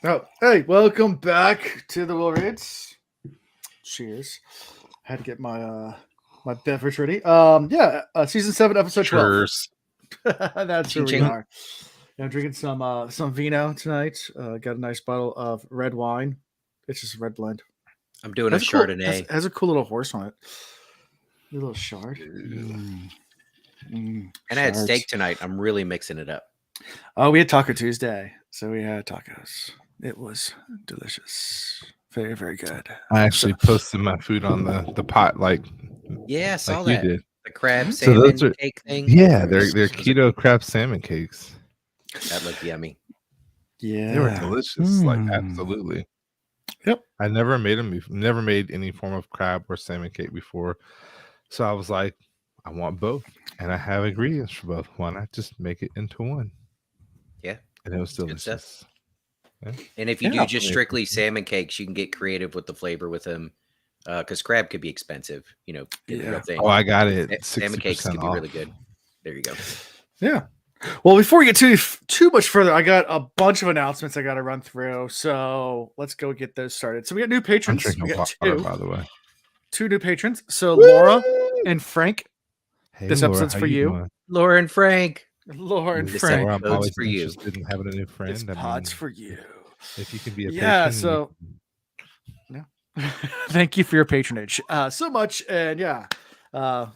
Oh, hey, welcome back to the Wolverines. Cheers. Had to get my beverage ready. Season 7, episode 12. Cheers. That's where we Seanchan. are. I'm drinking some vino tonight. Got a nice bottle of red wine. It's just a red blend. I'm doing a Cool, Chardonnay. has a cool little horse on it. A little shard. And I had Shards. steak tonight. I'm really mixing it up. Oh, we had Taco Tuesday, so we had tacos. It was delicious. Very, very good. I actually posted my food on the pot like Yeah, I saw you that. did. The crab So salmon those are- cake thing. Yeah, they're keto crab salmon cakes. That looked yummy. Yeah. They were delicious, like Mm. absolutely. Yep. I never made them. Never made any form of crab or salmon cake before, so I was like, I want both, and I have ingredients for both. Why not just make it into one? Yeah, And it was good stuff. delicious. And if you Yeah. do just strictly salmon cakes, you can get creative with the flavor with them. Because crab could be expensive, get the Yeah. real thing. Oh, I got it. Salmon cakes could 60% be off. really good. There you go. Yeah. Well, before we get too much further, I got a bunch of announcements I got to run through. So let's go get those started. So we got new I'm patrons. drinking We got water, by the way. two new patrons. So Laura and Frank. Hey, This Laura, episode's how for you. doing? Laura and Frank. Laura and This Frank. Laura, I'm Code's always for you. interested in having a new friend. This I mean, pod's for you. if you can be a Yeah, patron, so thank you for your patronage so much. And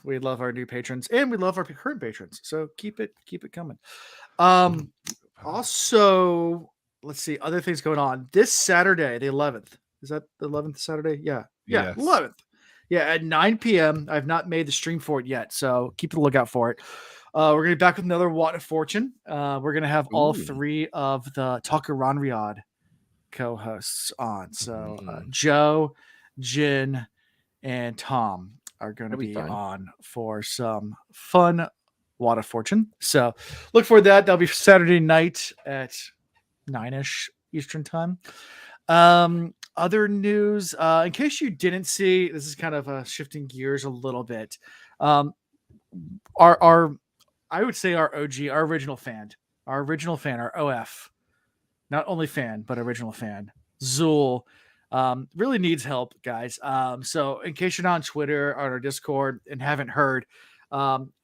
we love our new patrons and we love our current patrons. So keep it coming. Also, let's see, other things going on this Saturday, the 11th. Is that the 11th Saturday? Yeah. Yes. 11th. Yeah, at 9 p.m. I've not made the stream for it yet, so keep a lookout for it. We're gonna be back with another Watt of Fortune. We're gonna have all Ooh. three of the Talker Ron Riyadh co-hosts on. So Mhm. Joe, Jin, and Tom are going to That'll be be fun. on for some fun Watt of Fortune. So look for that. That'll be Saturday night at 9-ish Eastern time. Other news, in case you didn't see, this is kind of shifting gears a little bit. Our I would say our OG, our original fan, our OF, not only fan, but original fan, Zool, really needs help, guys. So in case you're not on Twitter or on our Discord and haven't heard,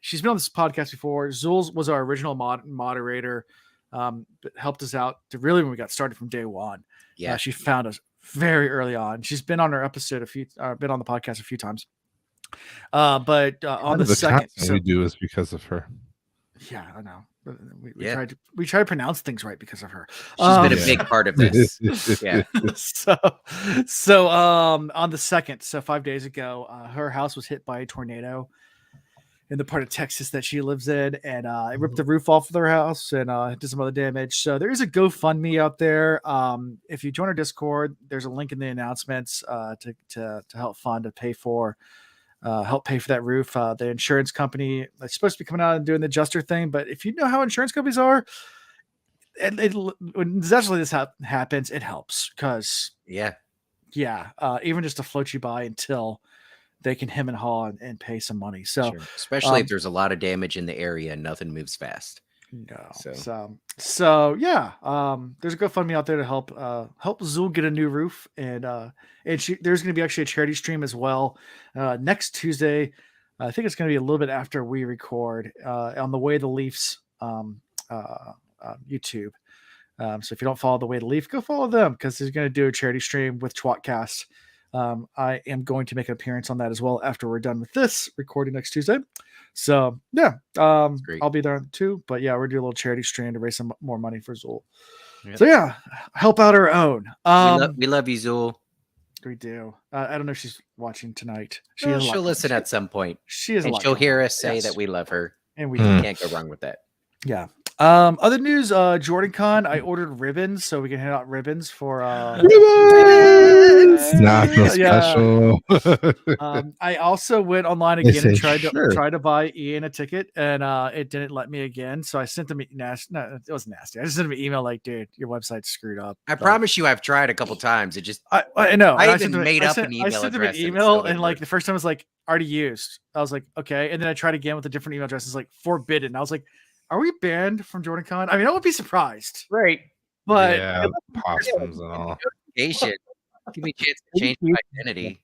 she's been on this podcast before. Zool was our original moderator, but helped us out to really when we got started from day one. Yeah. She found us very early on. She's been on our episode been on the podcast a few times. But on the second, content we do is because of her. yeah, I know. We Yeah. tried to pronounce things right because of her. She's been a Yeah. big part of this. Yeah. so on the second, so 5 days ago, her house was hit by a tornado in the part of Texas that she lives in, and it ripped the roof off of their house and did some other damage. So there is a GoFundMe out there. If you join our Discord, there's a link in the announcements to help fund to pay for. Help pay for that roof. The insurance company is supposed to be coming out and doing the adjuster thing, but if you know how insurance companies are, and when disaster like this happens, it helps because Yeah. even just to float you by until they can hem and haw and pay some money. So Sure. Especially if there's a lot of damage in the area and nothing moves fast. no, So- there's a GoFundMe out there to help Zool get a new roof, and there's going to be actually a charity stream as well next Tuesday. I think it's going to be a little bit after we record on the Way the Leafs YouTube. So if you don't follow the Way the Leaf, go follow them because he's going to do a charity stream with Twatcast. I am going to make an appearance on that as well after we're done with this recording next Tuesday. So Great. I'll be there too. But yeah, we're doing a little charity stream to raise some more money for Zool. Yep. So help out our own. We love you, Zool. We do. I don't know if she's watching tonight. She'll listen at some point. She is, And she'll hear us say that we love her. and we Can't go wrong with that. yeah. Other news, Jordan Con, I ordered ribbons so we can hand out ribbons for Ribbons! Not so Yeah. special. I also went online They again and say, "Sure." tried to buy Ian a ticket, and it didn't let me again. So I sent them no, it was nasty. I just sent him an email like, dude, your website's screwed up. I promise you I've tried a couple times. It just I know. I and even sent him- made I up sent- an I email sent him an address and it email, still and didn't like work. the first time was like already used. I was like, okay, and then I tried again with a different email address. It's like forbidden. I was like, are we banned from Jordan Con? I mean, I would be surprised. right. But Yeah, possums and all. Notification. Give me a chance to change my identity.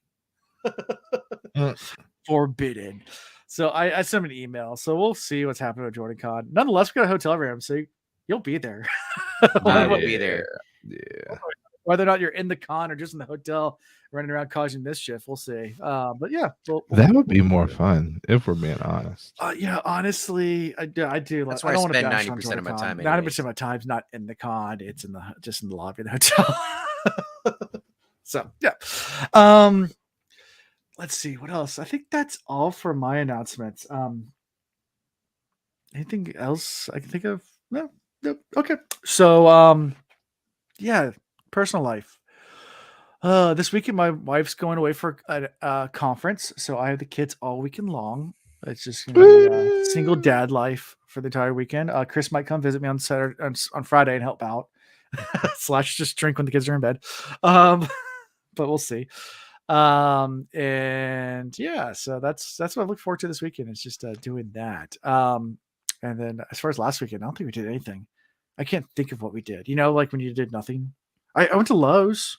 forbidden. So I sent him an email. So we'll see what's happening with Jordan Con. Nonetheless, we got a hotel room, so you'll be there. I will be there. Yeah. Whether or not you're in the con or just in the hotel running around causing mischief, we'll see. But yeah, That would be more fun if we're being honest. yeah, honestly, I do. That's I where I don't want to spend bash 90% of my time 90% anyways. of my time's not in the con; it's just in the lobby of the hotel. So yeah. Let's see what else. I think that's all for my announcements. Anything else I can think of? No. Okay. So yeah, personal life. This weekend my wife's going away for a conference, so I have the kids all weekend long. It's just gonna be single dad life for the entire weekend. Chris might come visit me on Saturday on Friday and help out. / just drink when the kids are in bed. But we'll see. And yeah, so that's what I look forward to this weekend. It's just doing that. And then as far as last weekend, I don't think we did anything. I can't think of what we did. Like when you did nothing. I went to Lowe's.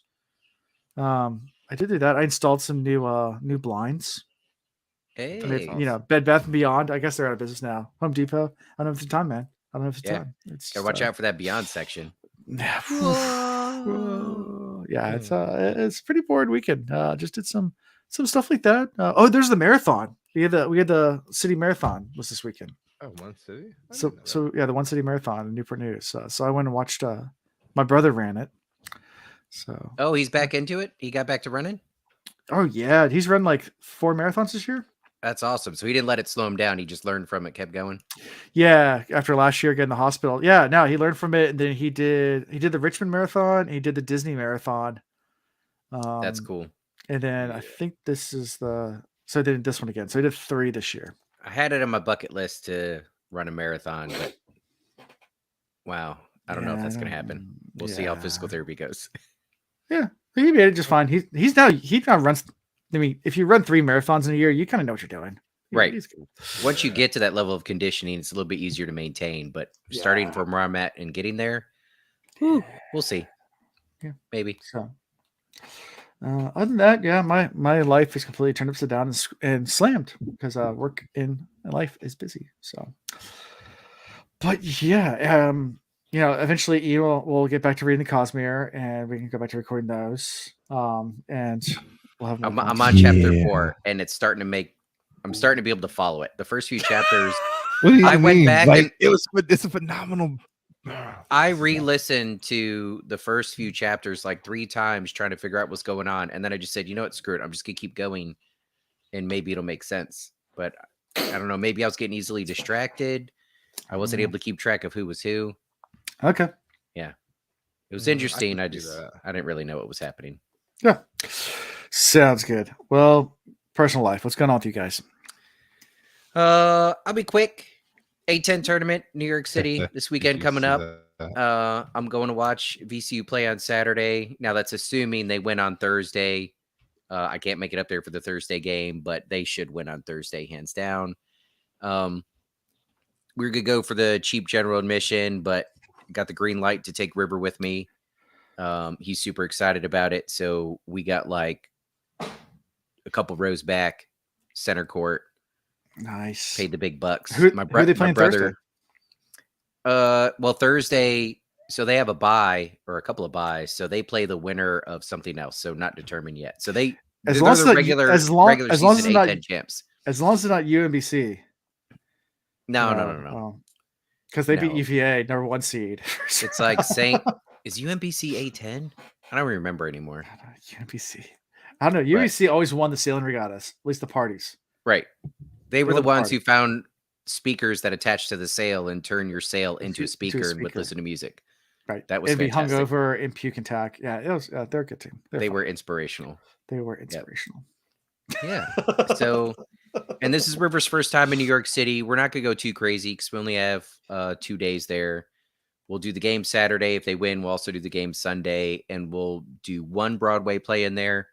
I did do that. I installed some new blinds. Hey. Bed Bath and Beyond. I guess they're out of business now. Home Depot. I don't know if it's time, man. I don't know if it's time. It's Gotta watch out for that Beyond section. Yeah, it's a pretty boring weekend. Just did some stuff like that. There's the marathon. We had the city marathon was this weekend. Oh, one city. So yeah, the One City Marathon in Newport News. So I went and watched. My brother ran it. So he's back into it. He got back to running. Oh yeah, he's run like 4 marathons this year. That's awesome. So he didn't let it slow him down. He just learned from it, kept going. Yeah, after last year getting the hospital. Yeah, no, he learned from it, and then he did the Richmond Marathon. He did the Disney Marathon. That's cool. And then I think this is so I did this one again. So he did 3 this year. I had it on my bucket list to run a marathon, but wow, I don't know if that's going to happen. We'll see how physical therapy goes. Yeah, he made it just fine. He now runs. I mean, if you run 3 marathons in a year, you kind of know what you're doing. Right. Once you get to that level of conditioning, it's a little bit easier to maintain. But starting from where I'm at and getting there, we'll see. Yeah, maybe. So, other than that, yeah, my life is completely turned upside down and slammed because work in life is busy. So, but yeah, eventually we'll get back to reading the Cosmere and we can go back to recording those. And we'll have. I'm on chapter 4, and it's starting to make. I'm starting to be able to follow it. The first few chapters, I went back and it's a phenomenal. I re-listened to the first few chapters like 3 times trying to figure out what's going on. And then I just said, you know what, screw it. I'm just going to keep going and maybe it'll make sense. But I don't know. Maybe I was getting easily distracted. I wasn't able to keep track of who was who. Okay. Yeah. It was interesting. I didn't really know what was happening. Yeah. Sounds good. Well, personal life. What's going on with you guys? I'll be quick. A10 tournament, New York City this weekend coming up. I'm going to watch VCU play on Saturday. Now that's assuming they win on Thursday. I can't make it up there for the Thursday game, but they should win on Thursday, hands down. We're gonna go for the cheap general admission, but got the green light to take River with me. He's super excited about it, so we got like a couple rows back, center court. Nice. Paid the big bucks. Who are they playing Thursday? Well, Thursday, so they have a bye or a couple of buys, so they play the winner of something else. So not determined yet. So they're the regular season A10 champs. As long as it's not UMBC. No. Because they beat UVA, number 1 seed. It's like is UMBC A10? I don't remember anymore. UMBC. I don't know. UMBC always won the sailing regattas, at least the parties. Right. They were the ones who found speakers that attach to the sail and turn your sail into a speaker and would listen to music. Right. That was fantastic. Be hungover and puke and tack. Yeah, it was. They're a good team. They were inspirational. Yep. Yeah. So, and this is River's first time in New York City. We're not going to go too crazy because we only have 2 days there. We'll do the game Saturday. If they win, we'll also do the game Sunday, and we'll do 1 Broadway play in there.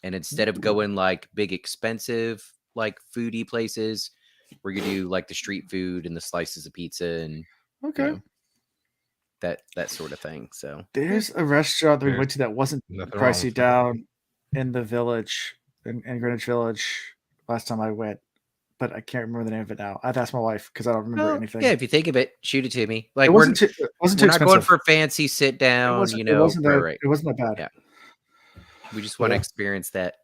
And instead of going like big expensive like foodie places, we're gonna do like the street food and the slices of pizza and that sort of thing. So There's a restaurant that we There's went to that wasn't nothing wrong pricey with that. down in the village, in Greenwich Village, last time I went, but I can't remember the name of it now. I've asked my wife because I don't remember well, anything. yeah, if you think of it, shoot it to me. Like It we're wasn't too we're expensive. not going for fancy sit down, It wasn't that, right. it wasn't that bad. Yeah. We just want to Yeah. experience that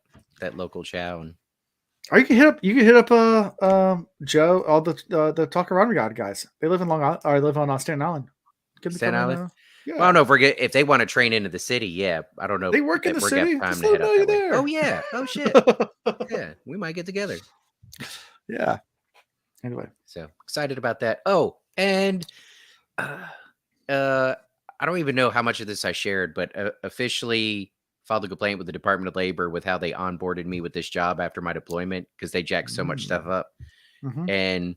local chow. And Or you can hit up Joe, all the Talk-A-Rama God guys. They live in Long Island, or live on Staten Island. Give them Staten come in, Island? yeah. Well, I don't know if they want to train into the city. Yeah, I don't know. They work in if the we're gonna city. have time Just to let head them out know you're that way. there. Oh yeah. Oh shit. Yeah, we might get together. Yeah. Anyway, So excited about that. Oh, and I don't even know how much of this I shared, but officially filed a complaint with the Department of Labor with how they onboarded me with this job after my deployment because they jacked so much stuff up. Mhm. And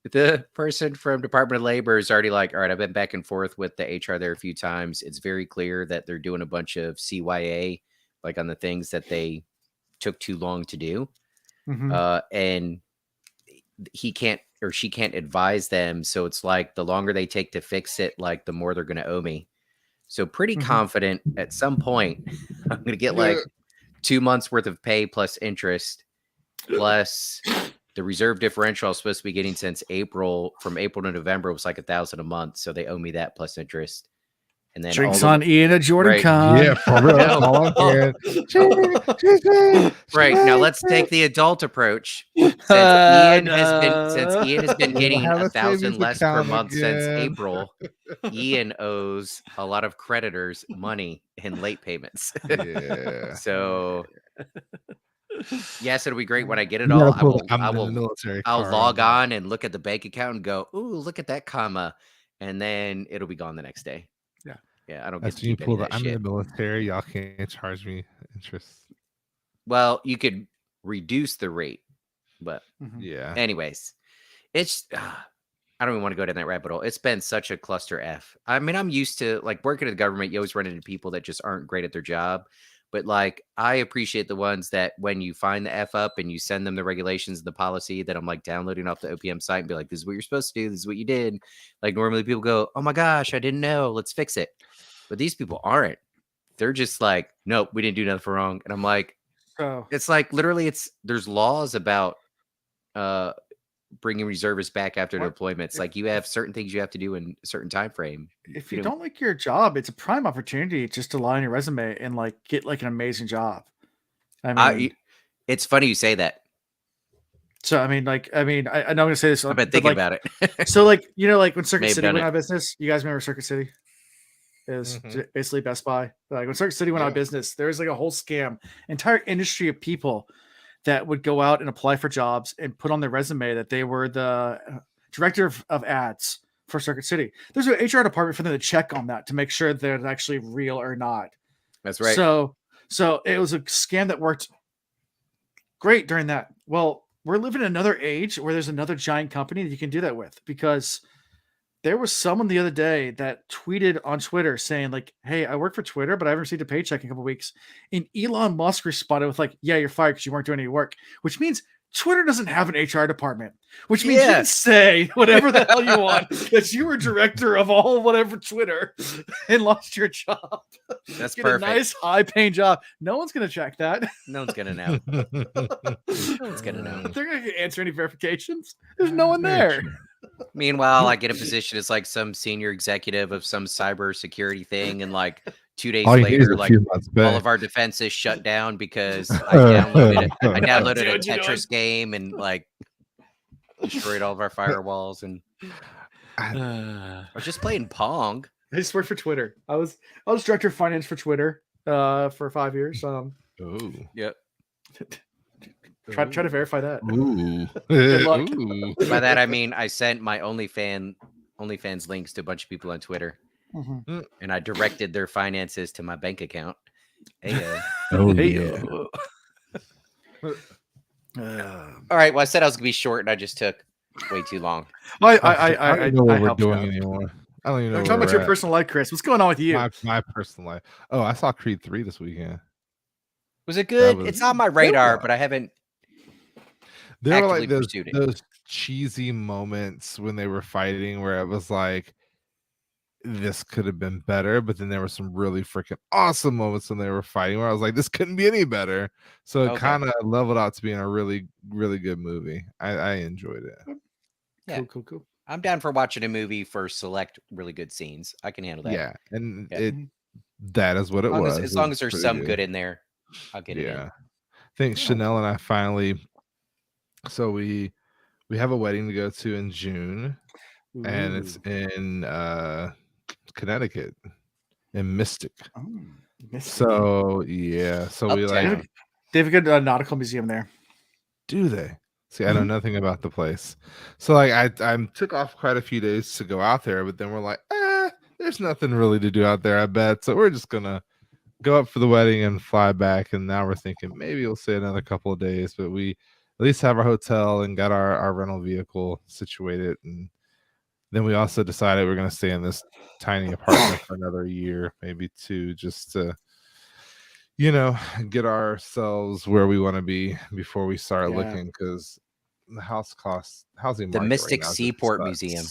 the person from Department of Labor is already like, all right, I've been back and forth with the HR there a few times. It's very clear that they're doing a bunch of CYA, like on the things that they took too long to do. Mhm. And he can't or she can't advise them. So it's like the longer they take to fix it, like the more they're going to owe me. So pretty Mhm. confident at some point I'm going to get like 2 months worth of pay plus interest plus the reserve differential I was supposed to be getting since April. From April to November was like $1,000 a month. So they owe me that plus interest. And then Drinks all on Ian and Jordan right. Con. Yeah, for real. That's all I'm hearing. Right. Now let's take the adult approach. Since Ian has been We getting don't have a 1,000 savings less per account month since again. April, Ian owes a lot of creditors money in late payments. Yeah. So yes, it'll be great when I get it You all. gotta pull the I'm in the military I'll card log that. on and look at the bank account and go, ooh, look at that comma. And then it'll be gone the next day. Yeah. Yeah. I don't get That's to when you keep any pull of the that I'm in shit. the military. Y'all can't charge me interest. Well, you could reduce the rate, but Mhm. Yeah. anyways, it's I don't even want to go down that rabbit hole. It's been such a cluster F. I mean, I'm used to like working in the government. You always run into people that just aren't great at their job. But like, I appreciate the ones that when you find the F up and you send them the regulations and the policy that I'm like downloading off the OPM site and be like, this is what you're supposed to do. This is what you did. Like normally people go, oh my gosh, I didn't know. Let's fix it. But these people aren't. They're just like, nope, we didn't do nothing wrong. And I'm like, So it's like literally there's laws about bringing reservists back after What? deployments. If- Like you have certain things you have to do in a certain time frame. if you don't like your job, it's a prime opportunity just to lie on your resume and like get like an amazing job. I mean, It's funny you say that. so I know I'm gonna say this. I've been but, thinking like, about it. So like like when Circuit May have City done went it. out of business, you guys remember Circuit City? It was Mhm. basically Best Buy. Like when Circuit City went out of Yeah. business, there was like a whole scam, entire industry of people that would go out and apply for jobs and put on their resume that they were the director of ads for Circuit City. There's an HR department for them to check on that to make sure that it's actually real or not. That's right. So it was a scam that worked great during that. Well, we're living in another age where there's another giant company that you can do that with, because there was someone the other day that tweeted on Twitter saying like, hey, I work for Twitter, but I haven't received a paycheck in a couple weeks. And Elon Musk responded with like, yeah, you're fired because you weren't doing any work, which means Twitter doesn't have an HR department, which means you Yeah. can say whatever the hell you want, that you were director of all whatever Twitter and lost your job. That's Get perfect. a nice high paying job. No one's going to check that. No one's gonna know. No one's gonna know. They're going to answer any verifications. There's no one Very there. true. Meanwhile, I get a position as like some senior executive of some cyber security thing, and like 2 days All you need is later, a like few months all back. of our defenses shut down because I downloaded a Dude, you know Tetris game and like destroyed all of our firewalls, and I was just playing Pong. I just worked for Twitter. I was director of finance for Twitter for 5 years. Ooh. Yep. Try to verify that. Ooh. Good luck. Ooh. By that I mean I sent my OnlyFans links to a bunch of people on Twitter, Mhm. and I directed their finances to my bank account. Hey, Oh, Hey, yeah. all right. Well, I said I was gonna be short, and I just took way too long. I don't know what we're helped you doing out. anymore. I don't even know. I'm where talking about we're your at. personal life, Chris. What's going on with you? My personal life. Oh, I saw Creed 3 this weekend. Was it good? was- It's on my radar, Yeah. but I haven't. There were Actively like pursued it. those cheesy moments when they were fighting where it was like, this could have been better, but then there were some really freaking awesome moments when they were fighting where I was like, this couldn't be any better. So it Okay. kind of leveled out to being a really, really good movie. I enjoyed it. Yeah. Cool. I'm down for watching a movie for select really good scenes. I can handle that. Yeah, and Yeah. that is what it was. As long as there's pretty some good in there, I'll get it in. I think Chanel and I finally. So we have a wedding to go to in June, and it's in Connecticut, in Mystic. Oh, Mystic. So yeah, so we Uptown. they have a good nautical museum there. do they? See, I know nothing about the place. So like I took off quite a few days to go out there, but then we're like, there's nothing really to do out there, I bet. So we're just gonna go up for the wedding and fly back. And now we're thinking maybe we'll stay another couple of days, but we at least have our hotel and got our rental vehicle situated. And then we also decided we're gonna stay in this tiny apartment for another year, maybe two, just to get ourselves where we want to be before we start looking, because the housing The market Mystic right now just Seaport sucks. Museum.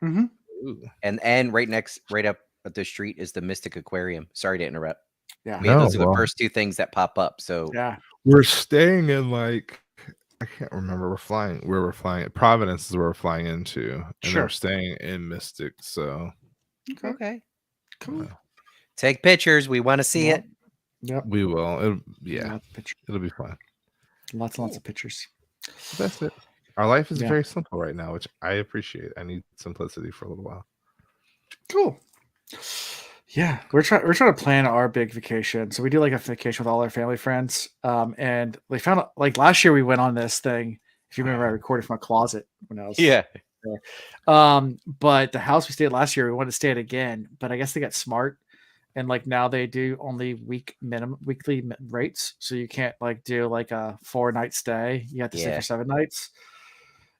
Mm-hmm. Ooh. And right up at the street is the Mystic Aquarium. Sorry to interrupt. Yeah. Yeah, those are the first two things that pop up. So Yeah. We're staying in I can't remember where we're flying. Providence is where we're flying into, and Sure. we're staying in Mystic. So okay. Cool. Take pictures. We want to see it. Yep. we will. Lots It'll be fun. Lots of pictures. That's it. Our life is Yeah. very simple right now, which I appreciate. I need simplicity for a little while. Cool. Yeah, we're trying to plan our big vacation. So we do like a vacation with all our family friends. And we found like last year we went on this thing. If you remember, I recorded from a closet when I was there. But the house we stayed at last year, we wanted to stay at again. But I guess they got smart, and like now they do only weekly rates. So you can't like do like a 4-night stay. You have to stay for 7 nights,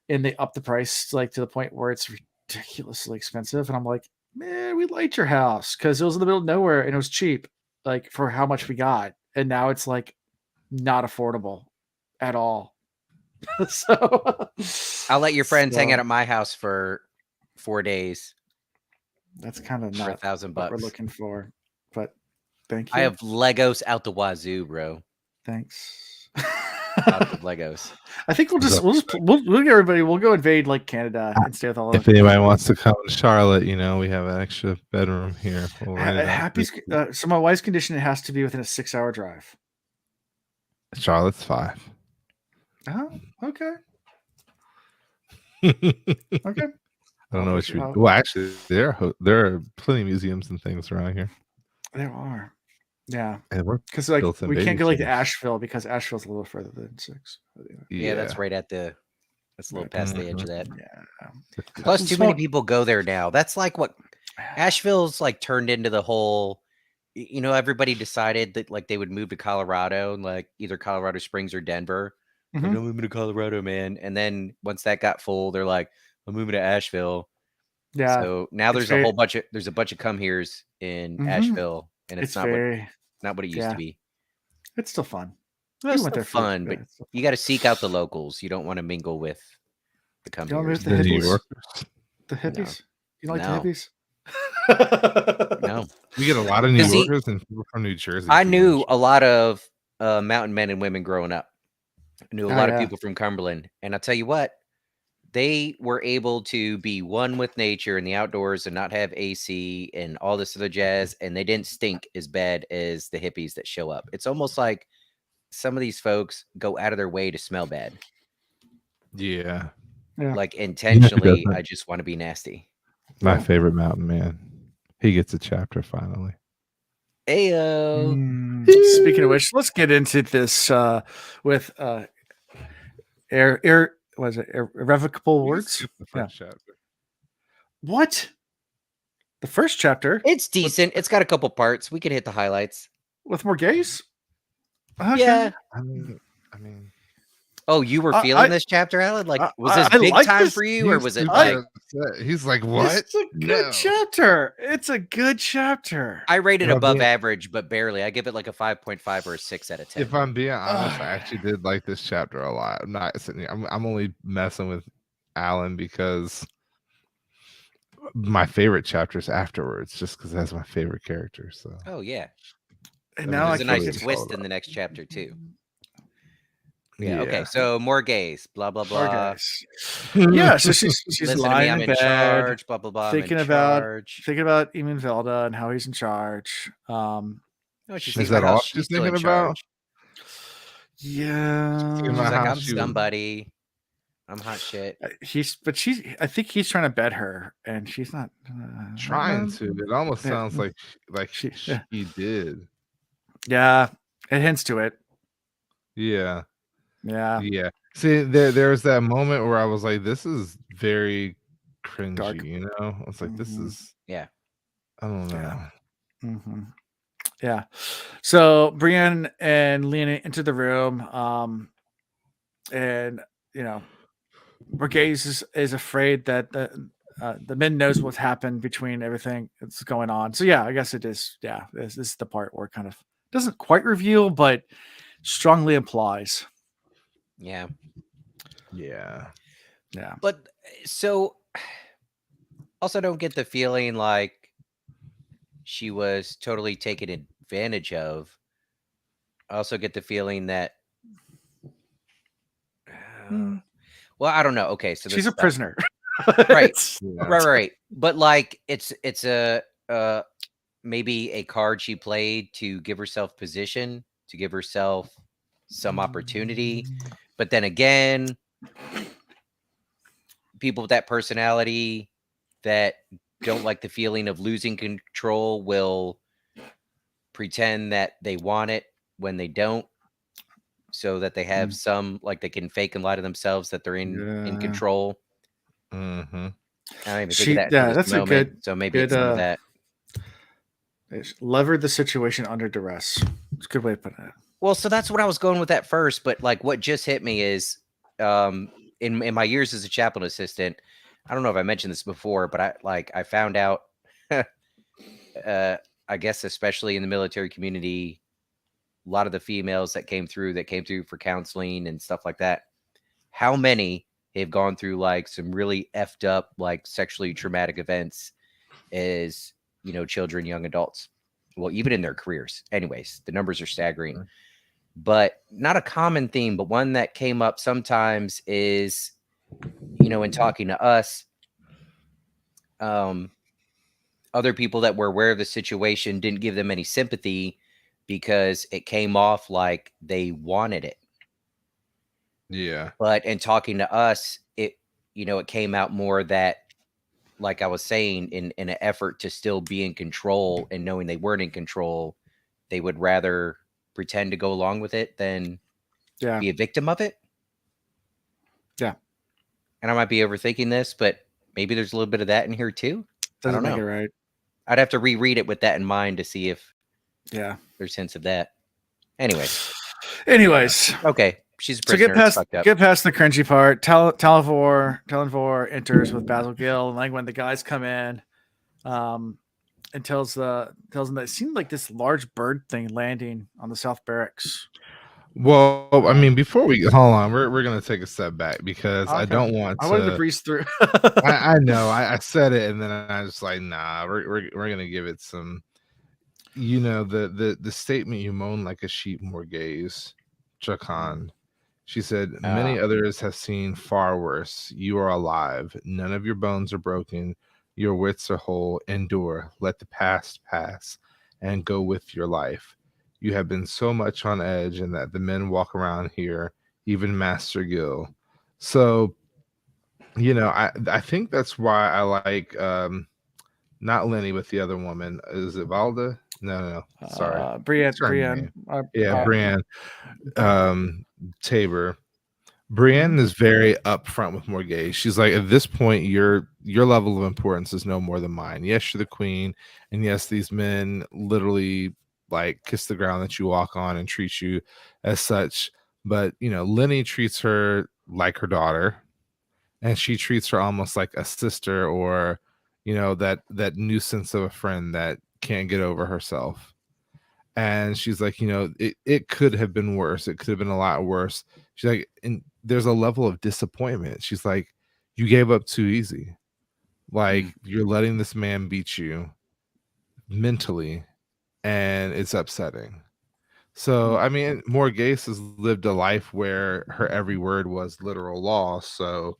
and they up the price like to the point where it's ridiculously expensive. And I'm like, man, we liked your house because it was in the middle of nowhere and it was cheap, like for how much we got. And now it's like not affordable at all. So I'll let your friends hang out at my house for 4 days. That's kind of not for $1,000 what we're looking for, but thank you. I have Legos out the wazoo, bro. Thanks. Legos. I think we'll get everybody. We'll go invade like Canada and stay with all. If anybody wants to come to Charlotte, we have an extra bedroom here. So my wife's condition, it has to be within a 6-hour drive. Charlotte's 5. Oh, okay. Okay. I don't know what you. Well, actually, there are plenty of museums and things around here. There are. Yeah, because like we can't go like to Asheville because Asheville's a little further than 6. Yeah, that's right at that's a little past the edge of that. Yeah. Plus, too many people go there now. That's like what Asheville's like turned into the whole. Everybody decided that like they would move to Colorado, and like either Colorado Springs or Denver. Mm-hmm. Like, I'm moving to Colorado, man. And then once that got full, they're like, I'm moving to Asheville. Yeah. So now there's a bunch of come heres in Asheville, and it's not what it used to be. It's still fun. It's still fun, but you got to seek out the locals. You don't want to mingle with the come heres. The New Yorkers. The hippies. No. You don't like the hippies? No. We get a lot of New Yorkers and people from New Jersey. I knew a lot of mountain men and women growing up. I knew a lot of people from Cumberland, and I'll tell you what, they were able to be one with nature in the outdoors and not have AC and all this other jazz, and they didn't stink as bad as the hippies that show up. It's almost like some of these folks go out of their way to smell bad. Yeah. Like intentionally, I just want to be nasty. My favorite mountain man. He gets a chapter finally. Ayo. Speaking of which, let's get into this with irrevocable words. The first chapter. What? The first chapter? It's decent. It's got a couple parts. We can hit the highlights. With more gays? Okay. Yeah. I mean. Oh, you were feeling this chapter, Alan? Like, was this big time for you, or was it like? He's like, what? It's a good chapter. It's a good chapter. I rate it above average, but barely. I give it like a 5.5 or a 6 out of 10. If I'm being honest, I actually did like this chapter a lot. I'm not sitting here. I'm only messing with Alan because my favorite chapters afterwards, just because that's my favorite character. So Oh yeah, And I now mean, I there's a it's can't nice really get twist followed in up. the next chapter too. Yeah. Yeah. Okay. So more gays. Blah blah more blah. guys. Yeah, so she's Listen to me. lying I'm in in bed, charge. Blah blah blah. I'm in thinking charge. about Eamon Velda and how he's in charge. Oh, she Is sees my that house. all She's she's still in thinking about? charge. Thinking She's about like, Yeah. how I'm she was somebody. I'm hot shit. I think he's trying to bed her, and she's not trying to. It almost yeah, sounds like she she did. yeah, it hints to it. Yeah. Yeah, Yeah. See, there's that moment where I was like, this is very cringy, dark. you know? I was like, this Mhm. is Yeah. I don't know. Yeah. hmm Yeah. So Brienne and Lena enter the room, and you know, Borghese is afraid that the men knows what's happened between everything that's going on. So yeah, I guess it is. Yeah, this is the part where it kind of doesn't quite reveal, but strongly implies. Yeah. Yeah. Yeah. But so also don't get the feeling like she was totally taken advantage of. I also get the feeling that Mm. well, I don't know. Okay, so She's this a prisoner. right. It's- Yeah. Right. But like it's a maybe a card she played to give herself position, to give herself some opportunity. But then again, people with that personality that don't like the feeling of losing control will pretend that they want it when they don't, so that they have some, like, they can fake and lie to themselves that they're in Yeah. control. Mm-hmm. I don't even think of that Yeah, until this that's a moment. good So maybe good it's some of that. levered the situation under duress. It's a good way to put it. Well, so that's what I was going with at first, but like what just hit me is in my years as a chaplain assistant, I don't know if I mentioned this before, but I found out I guess especially in the military community, a lot of the females that came through for counseling and stuff like that, how many have gone through like some really effed up, like sexually traumatic events as, you know, children, young adults. Well, even in their careers. Anyways, the numbers are staggering. But not a common theme, but one that came up sometimes is, you know, in talking to us, other people that were aware of the situation didn't give them any sympathy because it came off like they wanted it. Yeah. But in talking to us, it, you know, it came out more that, like I was saying, in an effort to still be in control and knowing they weren't in control, they would rather pretend to go along with it than Yeah. be a victim of it. Yeah. And I might be overthinking this, but maybe there's a little bit of that in here too. Doesn't I don't make know. it right. I'd have to reread it with that in mind to see if there's hints of that. Anyways, okay. She's a So prisoner. get past the cringy part. Talonvor enters with Basil Gill, and like when the guys come in, and tells them that it seemed like this large bird thing landing on the South Barracks. Well, I mean, before we hold on, we're gonna take a step back because I don't want to. I wanted to breeze through. I know. I said it, and then I was like, nah, we're gonna give it some. You know, the statement, you moan like a sheep more gaze, Chakan. She said, many others have seen far worse. You are alive. None of your bones are broken. Your wits are whole. Endure. Let the past pass and go with your life. You have been so much on edge, and that the men walk around here, even Master Gill. So, you know, I think that's why I like not Lenny, but the other woman. Is it Valda? No. Sorry. Brienne. Brienne. Tabor. Brienne is very upfront with Morgase. She's like, at this point, your level of importance is no more than mine. Yes, you're the queen, and yes, these men literally like kiss the ground that you walk on and treat you as such. But you know, Lenny treats her like her daughter, and she treats her almost like a sister, or you know, that nuisance of a friend that can't get over herself. And she's like, you know, it could have been worse. It could have been a lot worse. She's like, and there's a level of disappointment. She's like, you gave up too easy. Like you're letting this man beat you mentally, and it's upsetting. So I mean, Morghese has lived a life where her every word was literal law. So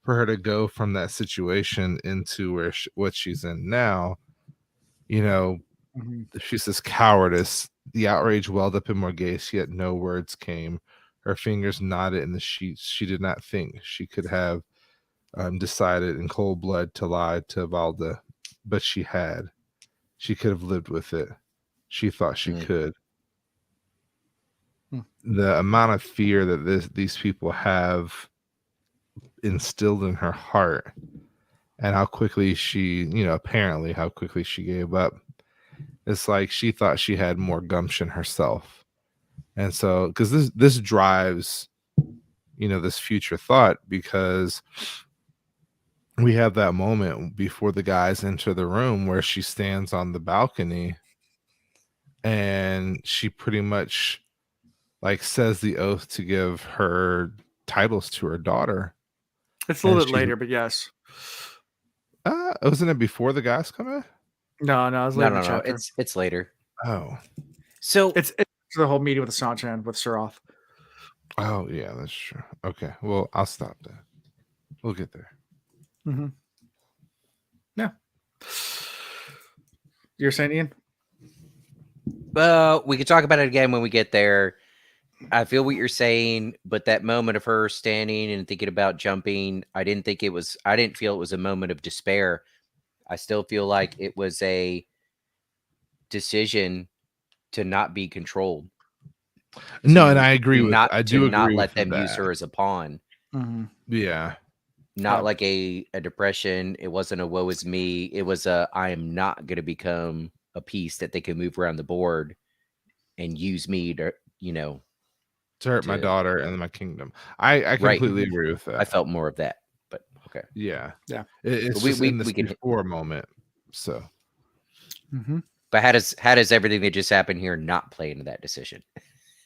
for her to go from that situation into what she's in now, you know, she's this cowardice. The outrage welled up in Morghese, yet no words came. Her fingers knotted in the sheets. She did not think she could have decided in cold blood to lie to Valda, but she had. She could have lived with it. She thought she could. The amount of fear that these people have instilled in her heart, and how quickly she, apparently how quickly she gave up. It's like she thought she had more gumption herself. And so, because this drives, this future thought, because we have that moment before the guys enter the room where she stands on the balcony and she pretty much like says the oath to give her titles to her daughter. It's a little bit later, but yes. Wasn't it before the guys come in? No, it was later in the chapter. It's later. Oh. So it's the whole meeting with the Seanchan with Suroth. Oh, yeah, that's true. Okay, well, I'll stop there. We'll get there. Mm-hmm. Yeah. You're saying, Ian? We could talk about it again when we get there. I feel what you're saying, but that moment of her standing and thinking about jumping, I didn't feel it was a moment of despair. I still feel like it was a decision to not be controlled. No, and I agree with not I do agree not with let them that. use her as a pawn. Mm-hmm. Yeah. Not like a depression. It wasn't a woe is me. It was I am not going to become a piece that they can move around the board and use me to, to hurt my daughter and my kingdom. I completely agree with that. I felt more of that, but okay. Yeah. It's just in this before moment. So. Mm-hmm. But how does everything that just happened here not play into that decision?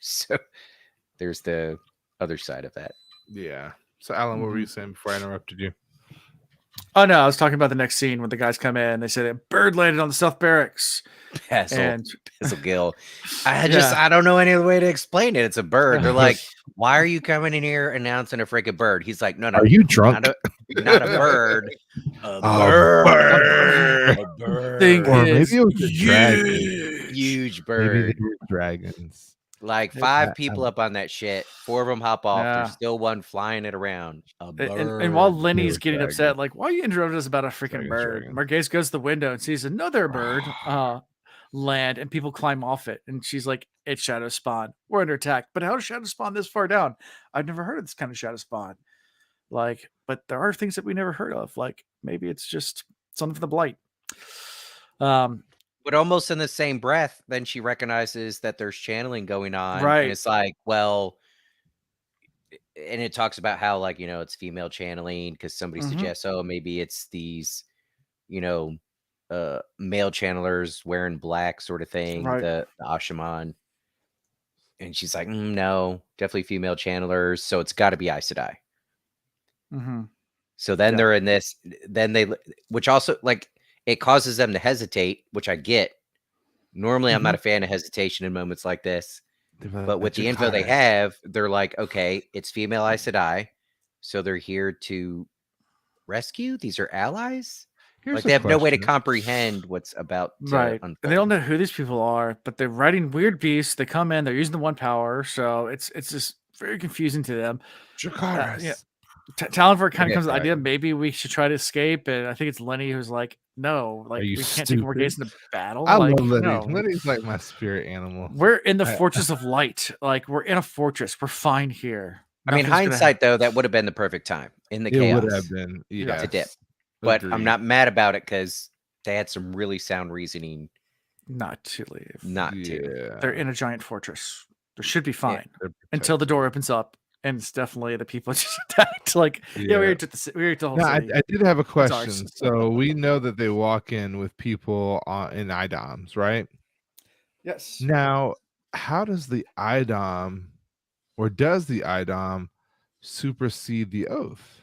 So there's the other side of that. Yeah. So Alan, what were you saying before I interrupted you? Oh no, I was talking about the next scene when the guys come in. They say a bird landed on the South Barracks. Hazel Gill. I don't know any other way to explain it. It's a bird. They're like, why are you coming in here announcing a freaking bird? He's like, no. Are you drunk? Not a bird. A bird. A bird. Or maybe it was a dragon. Huge bird. Maybe they were dragons. Like 5 people up on that shit. 4 of them hop off. There's still one flying it around. A bird. And while Lenny's getting upset, like, why are you interrupting us about a freaking bird? Morghese goes to the window and sees another bird land, and people climb off it. And she's like, it's Shadow Spawn. We're under attack. But how does Shadow Spawn this far down? I've never heard of this kind of Shadow Spawn. Like, but there are things that we never heard of. Like, maybe it's just something from the Blight. But almost in the same breath, then she recognizes that there's channeling going on. Right. And it's like, well, and it talks about how, like, it's female channeling because somebody suggests, oh, maybe it's these, male channelers wearing black sort of thing, right. the Ashaman. And she's like, no, definitely female channelers. So it's got to be Aes Sedai. Mm-hmm. So then they're in this, which also, like, it causes them to hesitate, which I get. Normally, I'm not a fan of hesitation in moments like this. But with the info they have, they're like, okay, it's female Aes Sedai. So they're here to rescue? These are allies? They have no way to comprehend what's about to unfold. And they don't know who these people are, but they're riding weird beasts. They come in, they're using the one power. So it's just very confusing to them. Talonvor kind of comes to the idea, maybe we should try to escape. And I think it's Lenny who's like, no, like we can't take Morghese into battle. I love Lenny. No. Lenny's like my spirit animal. We're in the Fortress of Light. Like, we're in a fortress. We're fine here. I mean, hindsight, though, that would have been the perfect time in the chaos. It would have been, to dip. But I'm not mad about it because they had some really sound reasoning not to leave. They're in a giant fortress. They should be fine until the door opens up. And it's definitely the people just attacked. Like, we already took the whole city. I did have a question. So we know that they walk in with people in IDOMs, right? Yes. Now, how does the IDOM, or does the IDOM supersede the oath?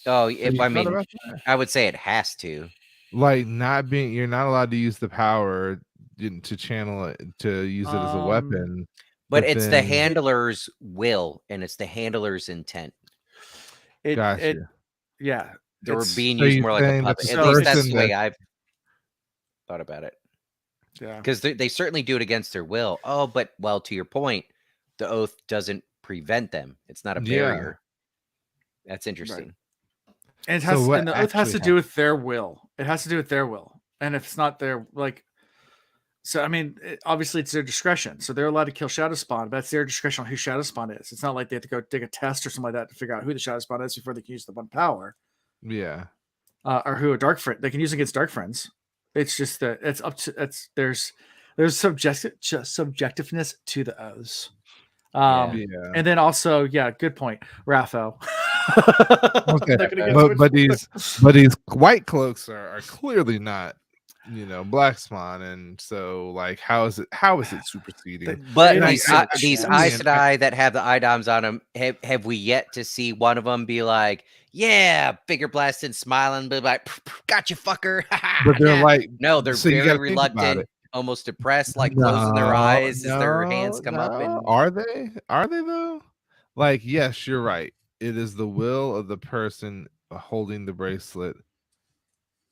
Oh, Have you I thought mean, about that? I would say it has to. Like you're not allowed to use the power to channel it to use it as a weapon. But it's the then handler's will and it's the handler's intent. gotcha. Yeah, They're it's being So used you're more like a saying that puppet. the At least that's person the way that I've thought about it. yeah. Because they certainly do it against their will. Oh, but well, to your point, the oath doesn't prevent them. It's not a Yeah. barrier. That's interesting. And it So has, what and the oath has actually to do with their will. It has to do with their will, and if it's not their like, so I mean, obviously it's their discretion. So they're allowed to kill Shadow Spawn, but it's their discretion on who Shadow Spawn is. It's not like they have to go dig a test or something like that to figure out who the Shadow Spawn is before they can use the one power, Yeah. or who a dark friend they can use against dark friends. It's just that it's up to there's subjectiveness to the oaths. Yeah. And then also, yeah, good point, Rapho. Okay. They're gonna get But these white cloaks are clearly not, Black Spawn, and so like how is it superseding? But don't these see the these chance. Aes Sedai that have the idoms on them, have we yet to see one of them be like, yeah, finger blasting, smiling, be like, got you, fucker. But they're like, no, they're so you very gotta think about reluctant, it. almost depressed, like closing their eyes as their hands come up. And Are they? Are they though? Like, yes, you're right. It is the will of the person holding the bracelet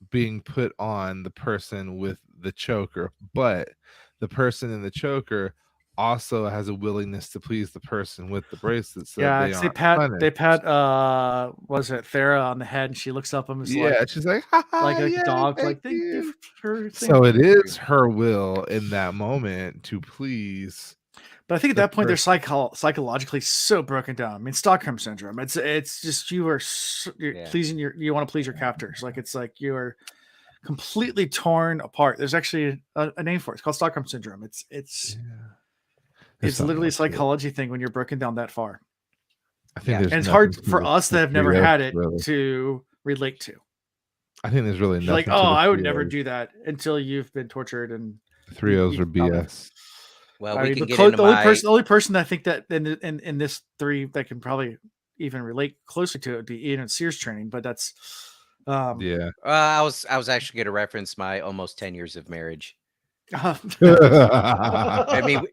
being put on the person with the choker, but the person in the choker also has a willingness to please the person with the bracelet, so Yeah, they they aren't pat punished. was it Thera on the head, and she looks up at him as Yeah, she's like, ha, like a yeah, dog, thank like thank you you. for So it thank you." is her will in that moment to please. But I think at the that point they're person. psychologically so broken down. I mean, Stockholm syndrome. It's just you're Yeah. pleasing you want to please your captors. Like it's like you are completely torn apart. There's actually a name for it. It's called Stockholm syndrome. It's There's something literally a else to it. psychology thing when you're broken down that far. I think Yeah. there's And it's nothing hard to for the us that have never three had oaths, it really. to relate to. I think there's really You're like, nothing to oh, the I would three never oaths. do that until you've been tortured and The three you oaths are can tell me. BS. well, I we mean, can the get into the only person I think that in this three that can probably even relate closer to it would be Ian and Sears training, but that's Yeah. I was actually going to reference my almost 10 years of marriage. I mean,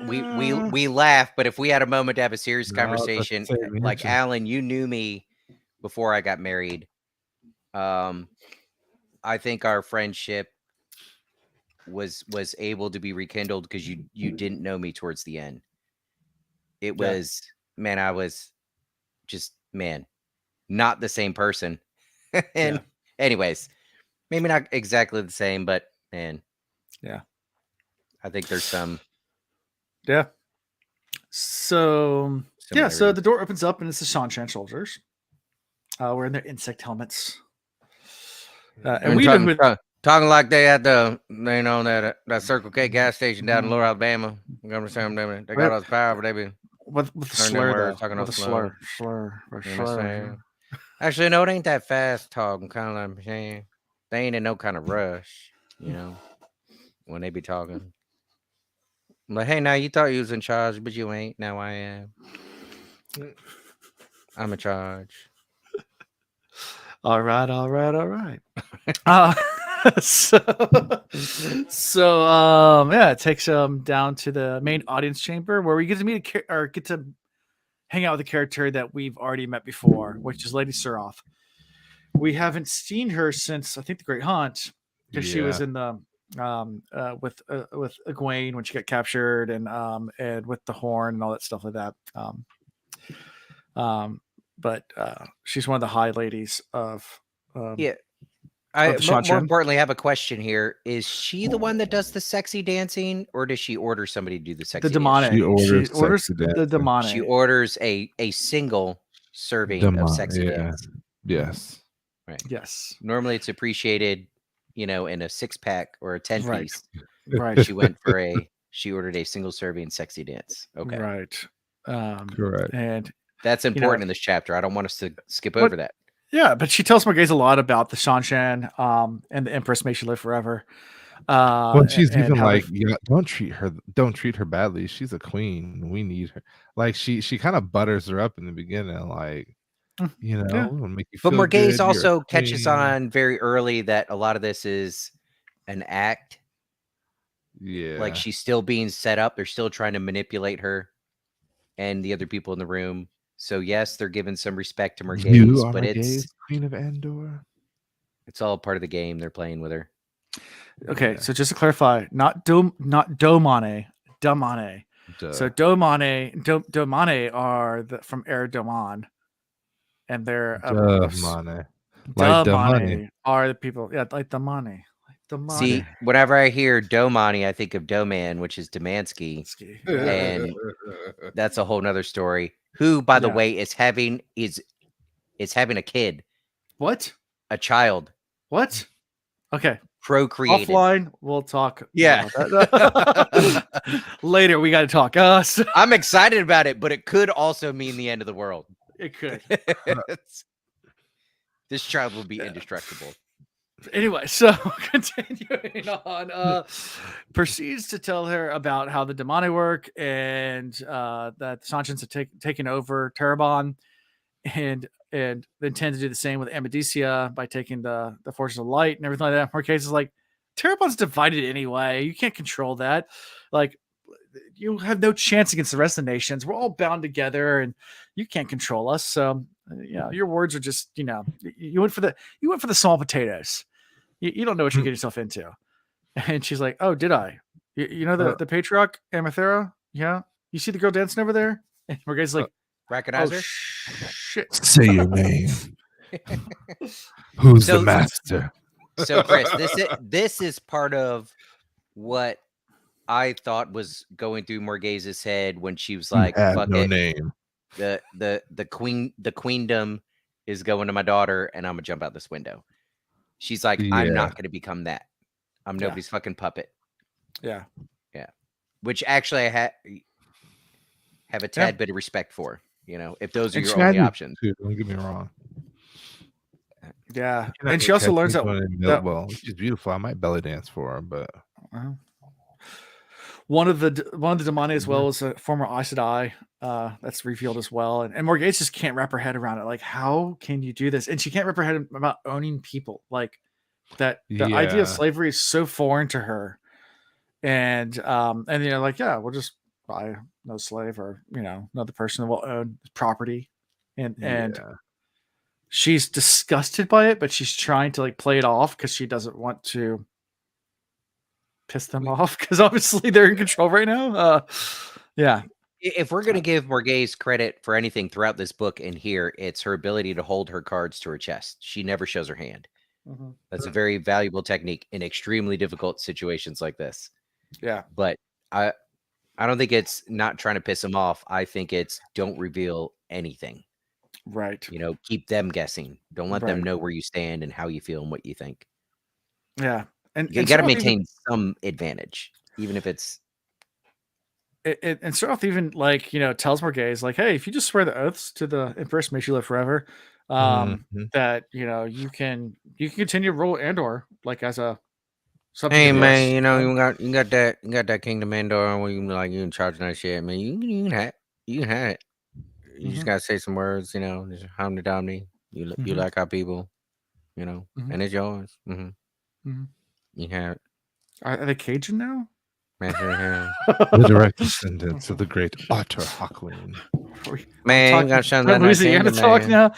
we laugh, but if we had a moment to have a serious No, that's the conversation, same like answer. Alan, you knew me before I got married. I think our friendship was able to be rekindled because you didn't know me towards the end. It Yeah. was, man, I was just, man, not the same person. And anyways, maybe not exactly the same, but man, Yeah. I think there's some yeah. So yeah, so similarities. the door opens up and it's the Seanchan soldiers. Wearing their insect helmets. And we know who talking like they at the that Circle K gas station down in Lower Alabama. I'm gonna say them. They got all the power, but they be with the learning slur words, though. talking With all the slow. slur. You know what I'm saying? Actually, no, it ain't that fast talking. Kind of like saying they ain't in no kind of rush, when they be talking. I'm like, hey, now you thought you was in charge, but you ain't. Now I am. I'm in charge. All right. Yeah, it takes them down to the main audience chamber where we get to meet or get to hang out with a character that we've already met before, which is Lady Suroth. We haven't seen her since I think the Great Hunt because she was in the with Egwene when she got captured and with the horn and all that stuff like that. But she's one of the high ladies of Yeah. of the More Seanchan. importantly, I have a question here. Is she the one that does the sexy dancing, or does she order somebody to do the sexy The dancing? Damane. She orders sexy the dancing. Damane. She orders a single serving of sexy dance. Yes. Right. Yes. Normally it's appreciated, in a 6-pack or a 10-piece. Right. She ordered a single serving sexy dance. Okay. Right. Correct. And that's important in this chapter. I don't want us to skip over that. Yeah, but she tells Margaze a lot about the Seanchan and the Empress May she live forever. Well, she's even like, yeah, don't treat her badly. She's a queen. We need her. Like she kind of butters her up in the beginning, like You know, Yeah. it'll make you But feel Morghese good. You're a also catches queen. on very early that a lot of this is an act. Yeah. Like she's still being set up. They're still trying to manipulate her and the other people in the room. So yes, they're giving some respect to You Morghese, are but Morghese, Queen of Endor. it's all part of the game. They're playing with her. Okay, Yeah. so just to clarify, not Domane, Damane. Duh. So Domane are from Air Doman, and they're Duh, money. Like the money. Damane are the people. Yeah, like the money. Like the money. See, whenever I hear Domani, I think of Doman, which is Domansky. Yeah. And that's a whole nother story. Who, by the Yeah. way, is having a kid, What? a child, What? Okay. procreated. Offline, we'll talk. Yeah. about that. Later, we got to talk. So I'm excited about it, but it could also mean the end of the world. it could. This child will be indestructible. Anyway, so continuing on, proceeds to tell her about how the demonic work and that the Seanchans have taken over Terabon, and they intend to do the same with Amadicia by taking the forces of light and everything like that. Morghese is like, Terabon's divided anyway. You can't control that. Like, you have no chance against the rest of the nations. We're all bound together, and you can't control us. So, your words are just, you went for the small potatoes. You don't know what you're getting yourself into. And she's like, oh, did I? You know the patriarch, Amathera? Yeah. You see the girl dancing over there? And Morghese is like, Recognize her? shit. Say your name. Who's the master? So, Chris, this is part of what I thought was going through Morghese's head when she was like, "Fuck no it, name. the queendom is going to my daughter, and I'm gonna jump out this window." She's like, "I'm not gonna become that. I'm nobody's fucking puppet." Yeah. Which actually I have a tad bit of respect for. If those are And your only Chad options. too, don't get me wrong. Yeah. And she also learns that well, she's beautiful. I might belly dance for her, but one of the demoni as well is a former Aes Sedai. That's revealed as well, and Morghese just can't wrap her head around it. Like, how can you do this? And she can't wrap her head about owning people. Like that, the idea of slavery is so foreign to her. And like, yeah, we'll just buy no slave, or another person will own property, and she's disgusted by it, but she's trying to like play it off because she doesn't want to piss them off, because obviously they're in control right now. If we're going to give Morghese credit for anything throughout this book and here, it's her ability to hold her cards to her chest. She never shows her hand. Mm-hmm. That's a very valuable technique in extremely difficult situations like this. Yeah. But I don't think it's not trying to piss them off. I think it's don't reveal anything. Right. Keep them guessing. Don't let them know where you stand and how you feel and what you think. Yeah. And you got to maintain some advantage, even if it's. And start off even like, tells Morghese like, hey, if you just swear the oaths to the Empress, may she live forever, that, you can continue to rule Andor like as a something. Hey man, you got that Kingdom Andor where you in charge of that shit, man. You can have it. You just gotta say some words, just Hamdi Domni. You like our people, and it's yours. You have it. Are they Cajun now? The direct descendants of the great Otter Hakuin. Man, Louisiana talk now.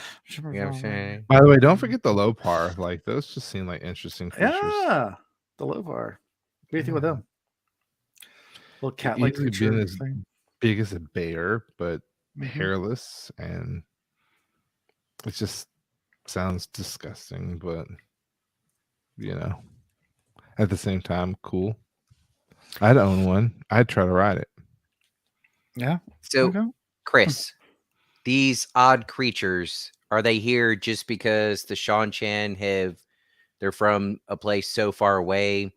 By the way, don't forget the Lopar. Like those just seem like interesting creatures. Yeah, the Lopar. What do you think with them? Little cat-like creature. Been as big as a bear, but hairless, and it just sounds disgusting. But at the same time, cool. I'd own one. I'd try to ride it. Yeah. So, Chris, these odd creatures, are they here just because the Seanchan they're from a place so far away,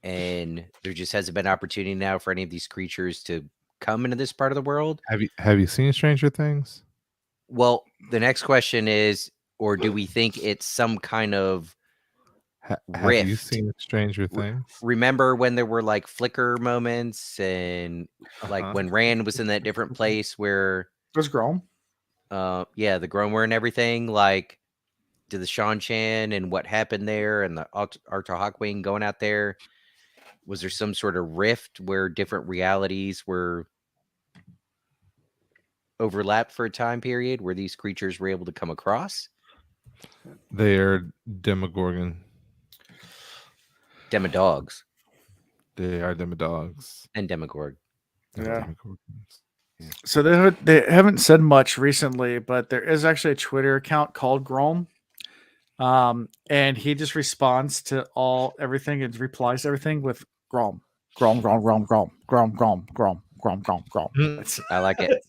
and there just hasn't been opportunity now for any of these creatures to come into this part of the world? Have you seen Stranger Things? Well, the next question is, or do we think it's some kind of rift? Have you seen Stranger Things? Remember when there were like flicker moments and like when Rand was in that different place where there's Grom. the Gromwer and everything, like to the Seanchan and what happened there, and the Arthur Hawkwing going out there. Was there some sort of rift where different realities were overlapped for a time period where these creatures were able to come across? They are Demogorgon. Demodogs They are Demodogs. and Demogorg. They're Yeah. Demogorgons. So they haven't said much recently, but there is actually a Twitter account called Grom. And he just responds to everything and replies to everything with Grom. Grom, Grom, Grom, Grom, Grom, Grom, Grom, Grom, Grom, Grom. I like it.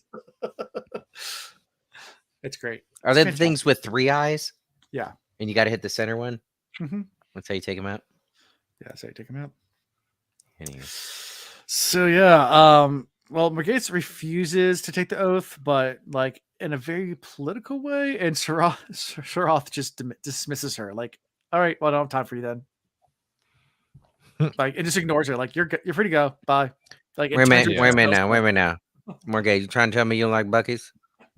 It's great. Are there the things with 3 eyes? Yeah. And you got to hit the center one? Mm-hmm. That's how you take them out? Yeah, so you take him out. Anyway. So yeah, well, Mergates refuses to take the oath, but like in a very political way, and Saroth just dismisses her. Like, all right, well, I don't have time for you then. Like, it just ignores her. Like, you're free to go. Bye. Like, Wait a minute now. Morgate, you trying to tell me you don't like Buc-ee's?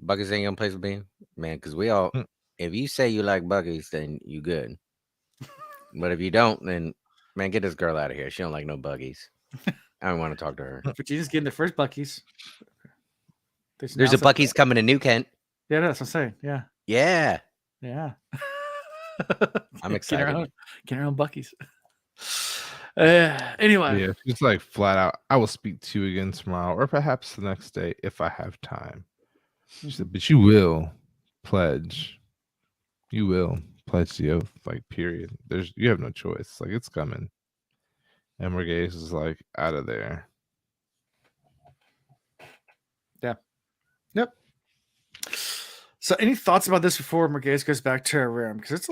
Buc-ee's ain't your place to be, man. Because we all, if you say you like Buc-ee's, then you good. But if you don't, then man, get this girl out of here. She don't like no Buc-ee's. I don't want to talk to her. Virginia's getting their first Buc-ee's. There's a Buc-ee's coming to New Kent. Yeah, that's what I'm saying. Yeah. Yeah. Yeah. I'm excited. Get her own Buc-ee's. Anyway. Yeah, she's like flat out, I will speak to you again tomorrow or perhaps the next day if I have time. She said, but you will pledge. You will pledge the oath, like, period. You have no choice. Like, it's coming. And Mergaze is like out of there. Yeah. Yep. So any thoughts about this before Mergaze goes back to her room? Because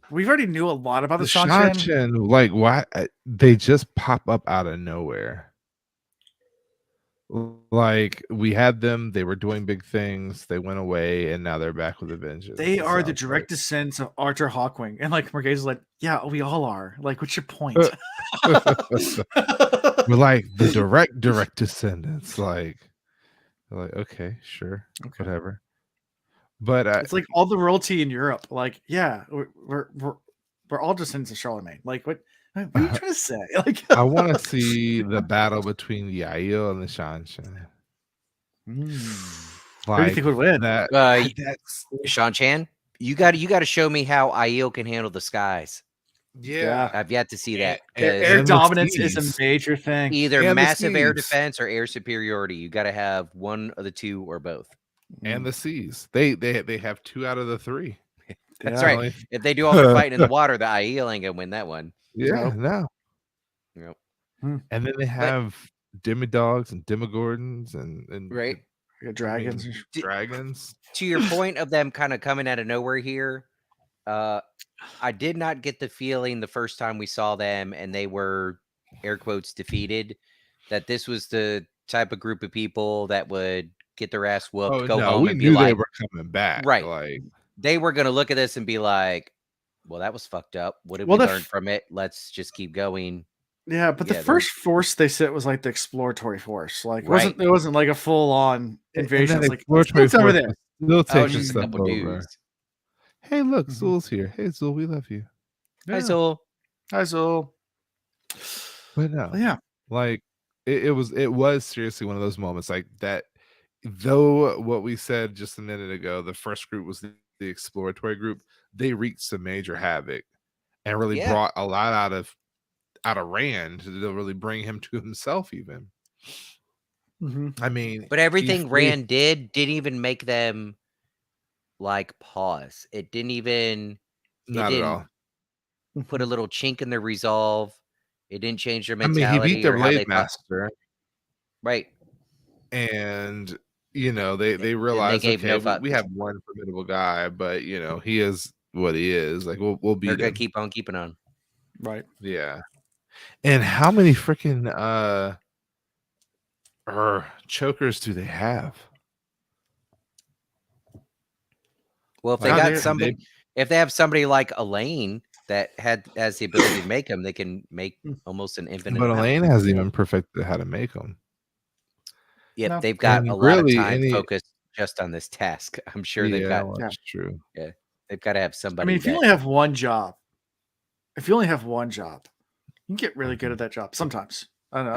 we already knew a lot about the Seanchan. Like, why they just pop up out of nowhere. Like, we had them, they were doing big things, they went away, and now they're back with a vengeance. They are the direct descendants of Arthur Hawkwing. And like Mergaze is like, yeah, we all are. Like, what's your point? We're like the direct descendants. Like, okay, sure, okay, whatever. But it's like all the royalty in Europe. Like, yeah, we're all descendants of Charlemagne. Like, what are you trying to say? Like, I want to see the battle between the Aiel and the Seanchan. Like, who do you think would win? That's Seanchan. You got to show me how Aiel can handle the skies. Yeah, I've yet to see that. Air dominance is a major thing. Either massive air defense or air superiority. You got to have one of the two or both. And the seas. They have 2 out of the 3. That's right. If they do all their fighting in the water, the Aiel ain't gonna win that one. Yeah, no. Yep. And then they have Demodogs and Demogorgons and right, dragons. Dragons. To your point of them kind of coming out of nowhere here, I did not get the feeling the first time we saw them and they were air quotes defeated that this was the type of group of people that would get their ass whooped, go home, and be like, they were coming back. Right. Like, they were going to look at this and be like, well, that was fucked up. What did we learn from it? Let's just keep going. Yeah, but the first force they said was like the exploratory force. Like, it wasn't like a full on invasion. It's like, what's over there? Still takes a step over. Hey, look, Zul's here. Hey, Zul, we love you. Yeah. Hi, Zul. Hi, Zul. But no, yeah, like it was seriously one of those moments like that. Though what we said just a minute ago, the first group was the exploratory group. They wreaked some major havoc and really brought a lot out of Rand to really bring him to himself. Even, I mean, but everything Rand didn't even make them like pause. It didn't even at all put a little chink in their resolve. It didn't change their mentality. I mean, he beat their blade master, right? And they realized, okay, we have one formidable guy, but he is what he is. Like, we'll beat him. They're gonna keep on keeping on. Right. Yeah. And how many freaking chokers do they have? Well, if they got somebody, if they have somebody like Elaine that has the ability to make them, they can make almost an infinite. But Elaine hasn't even perfected how to make them. Yep, they've got a lot of time focused just on this task. I'm sure they've got. well, that's true. They've got to have I somebody. mean, if you only have one job, you can get really good at that job. Sometimes I don't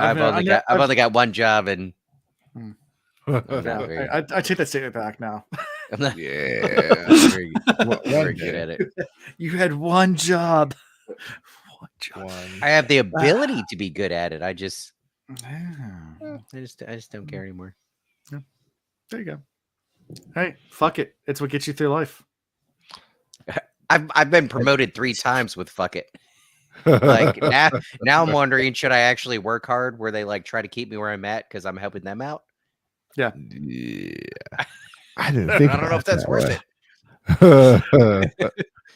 know. I've only got one job, and I take that statement back now. I'm not Yeah. very, One very good day. at it. You had one job. One job. One. I have the ability to be good at it. I just Yeah. I just don't care anymore. There you go. Hey, fuck it. It's what gets you through life. I've been promoted 3 times with fuck it. Like now I'm wondering, should I actually work hard where they like try to keep me where I'm at because I'm helping them out? Yeah. I didn't think. I don't know if that's worth it.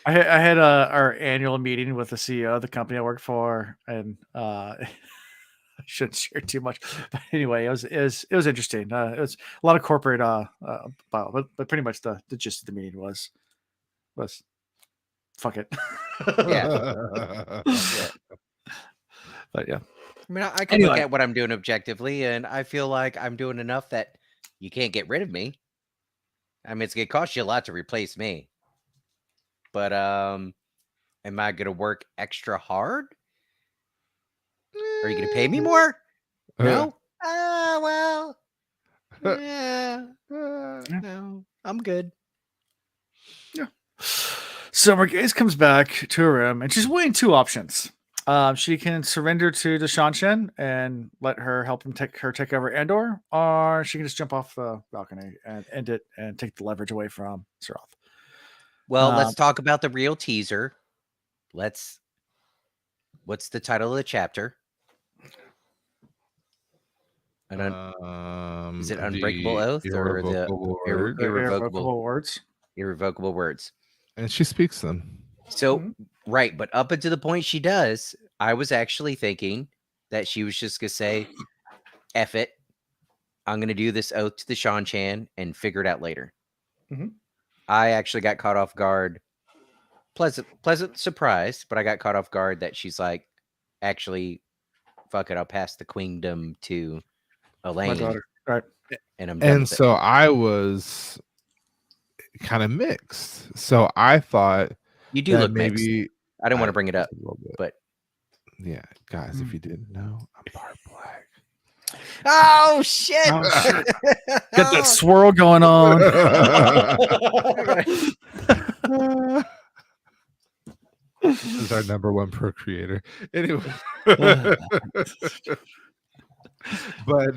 I had our annual meeting with the CEO of the company I work for, and I shouldn't share too much. But anyway, it was interesting. It was a lot of corporate but pretty much the gist of the meeting was fuck it. Yeah. But yeah. I mean, I can look at what I'm doing objectively, and I feel like I'm doing enough that you can't get rid of me. I mean, it's gonna cost you a lot to replace me. But am I gonna work extra hard? Are you gonna pay me more? No. Well. Yeah. No, I'm good. Yeah. So Margaze comes back to her room, and she's weighing 2 options. She can surrender to the Seanchan and let her help him take over Andor, or she can just jump off the balcony and end it and take the leverage away from Siroth. Well, let's talk about the real teaser. What's the title of the chapter? Is it Unbreakable Oath or the Irrevocable Words? Irrevocable Words. And she speaks them. So, right, but up until the point she does, I was actually thinking that she was just going to say, F it. I'm going to do this oath to the Seanchan and figure it out later. Mm-hmm. I actually got caught off guard. Pleasant surprise, but I got caught off guard that she's like, actually, fuck it, I'll pass the queendom to Elaine. My daughter. Right. And I'm done And with so I was kind of mixed. So I thought you do look maybe mixed. I didn't want to bring it up, but yeah, guys, if you didn't know, I'm part black. Oh shit! Got that swirl going on. This is our number 1 procreator. Anyway, but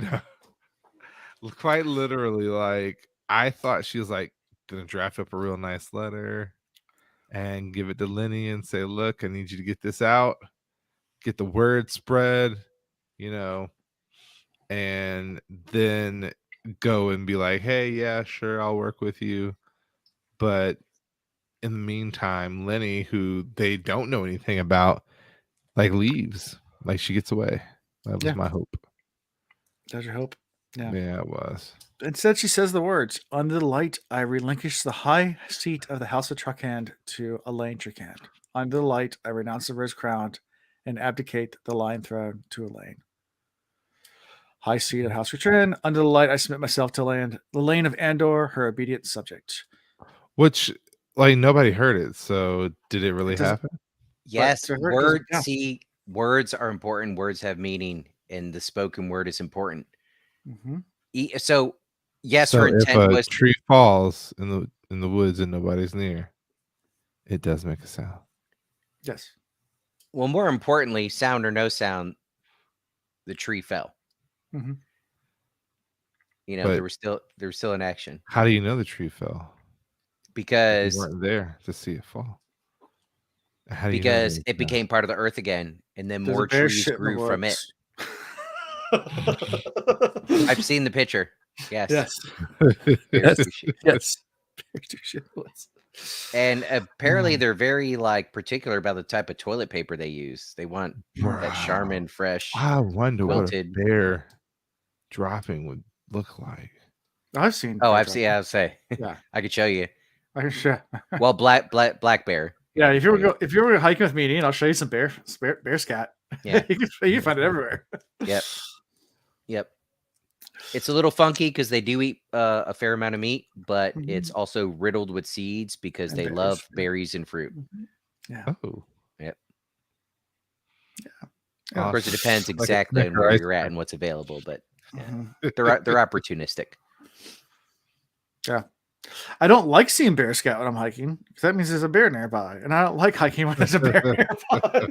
quite literally, like I thought she was like gonna draft up a real nice letter and give it to Lenny and say, "Look, I need you to get this out, get the word spread, and then go and be like, hey, yeah, sure, I'll work with you." But in the meantime, Lenny, who they don't know anything about, like leaves, like she gets away. That was my hope. That's your hope. Yeah, it was. Instead, she says the words, "Under the light, I relinquish the high seat of the House of Trakand to Elaine Trakand. Under the light, I renounce the Rose Crown and abdicate the Lion Throne to Elaine. High seat of House Trakand. Under the light, I submit myself to Elaine of Andor, her obedient subject." Which, like, nobody heard it. So, did it really happen? Yes, words. See, words are important. Words have meaning, and the spoken word is important. Mm-hmm. So, yes, her intent was. If a tree falls in the woods and nobody's near, it does make a sound. Yes. Well, more importantly, sound or no sound, the tree fell. Mm-hmm. There was still an action. How do you know the tree fell? Because you weren't there to see it fall. Because it became part of the earth again, and then more trees grew from it. I've seen the picture. Yes. Yes. And apparently they're very particular about the type of toilet paper they use. They want that Charmin fresh. I wonder quilted. what a bear dropping would look like. I've seen. Oh, I've seen. I'll say. Yeah, I could show you. I can show. Well, black bear. Yeah, if you were hiking with me, Ian, I'll show you some bear scat. Yeah, you can find it everywhere. Yep. It's a little funky because they do eat a fair amount of meat, but it's Mhm. also riddled with seeds because And they berries, love yeah. berries and fruit. Mhm. Yeah. Oh, Yep. Yeah. Of course, it depends like a exactly on Snicker where ice you're at cream. and what's available, but yeah, Mhm. they're opportunistic. Yeah. I don't like seeing Bear Scout when I'm hiking because that means there's a bear nearby, and I don't like hiking when there's a bear nearby.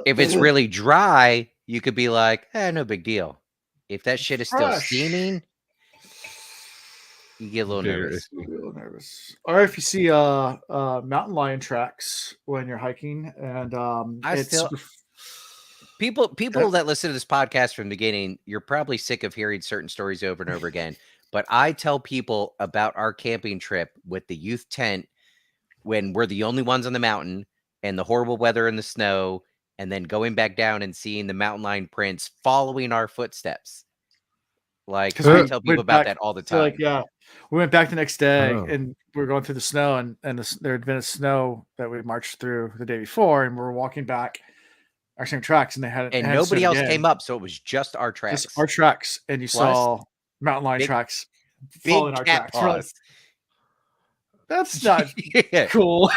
If it's really dry, you could be like, no big deal. If that shit is still Fresh. steaming, you get a little Bigger nervous. issue. A little nervous. Or if you see mountain lion tracks when you're hiking, and I it's still- People that listen to this podcast from the beginning, you're probably sick of hearing certain stories over and over again. But I tell people about our camping trip with the youth tent when we're the only ones on the mountain and the horrible weather and the snow, and then going back down and seeing the mountain lion prints following our footsteps. Like, 'cause I we tell people went about back. that all the So time. we went back the next day, Oh. and we were going through the snow, and there had been a snow that we marched through the day before, and we were walking back our same tracks, and they hadn't And it hadn't nobody snowed else again. came up, so it was just our tracks. Just our tracks, and you Plus, saw mountain lion big- tracks Big following our cat tracks. We're like, paws. that's not Yeah. cool.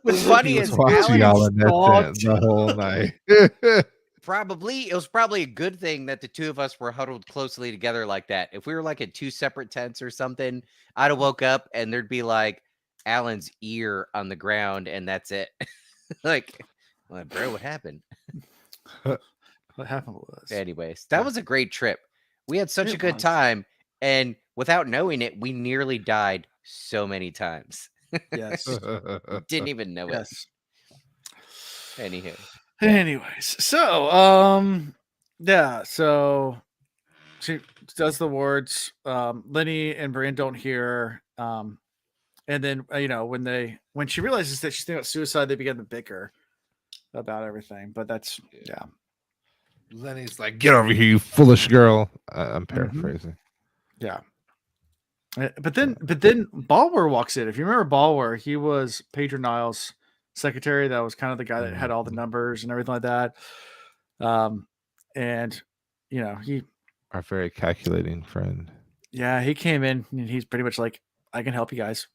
What's funny He was is watching Alan y'all in that stalked. tent the whole night. it was probably a good thing that the two of us were huddled closely together like that. If we were like in two separate tents or something, I'd have woke up and there'd be like Alan's ear on the ground and that's it. like, bro, what happened? What happened was Anyways, that was a great trip. We had such a It good was. time, and without knowing it, we nearly died so many times. yes, Didn't even know yes. it. Anywho, Anyways, so yeah, so she does the words. Lenny and Brian don't hear. And then when she realizes that she's thinking about suicide, they begin to bicker about everything. But that's yeah. Lenny's like, "Get over here, you foolish girl." I'm paraphrasing. Yeah. But then Balwer walks in. If you remember Balwer, he was Pedro Niles' secretary. That was kind of the guy that had all the numbers and everything like that. And he Our very calculating friend. Yeah, he came in and he's pretty much like, I can help you guys.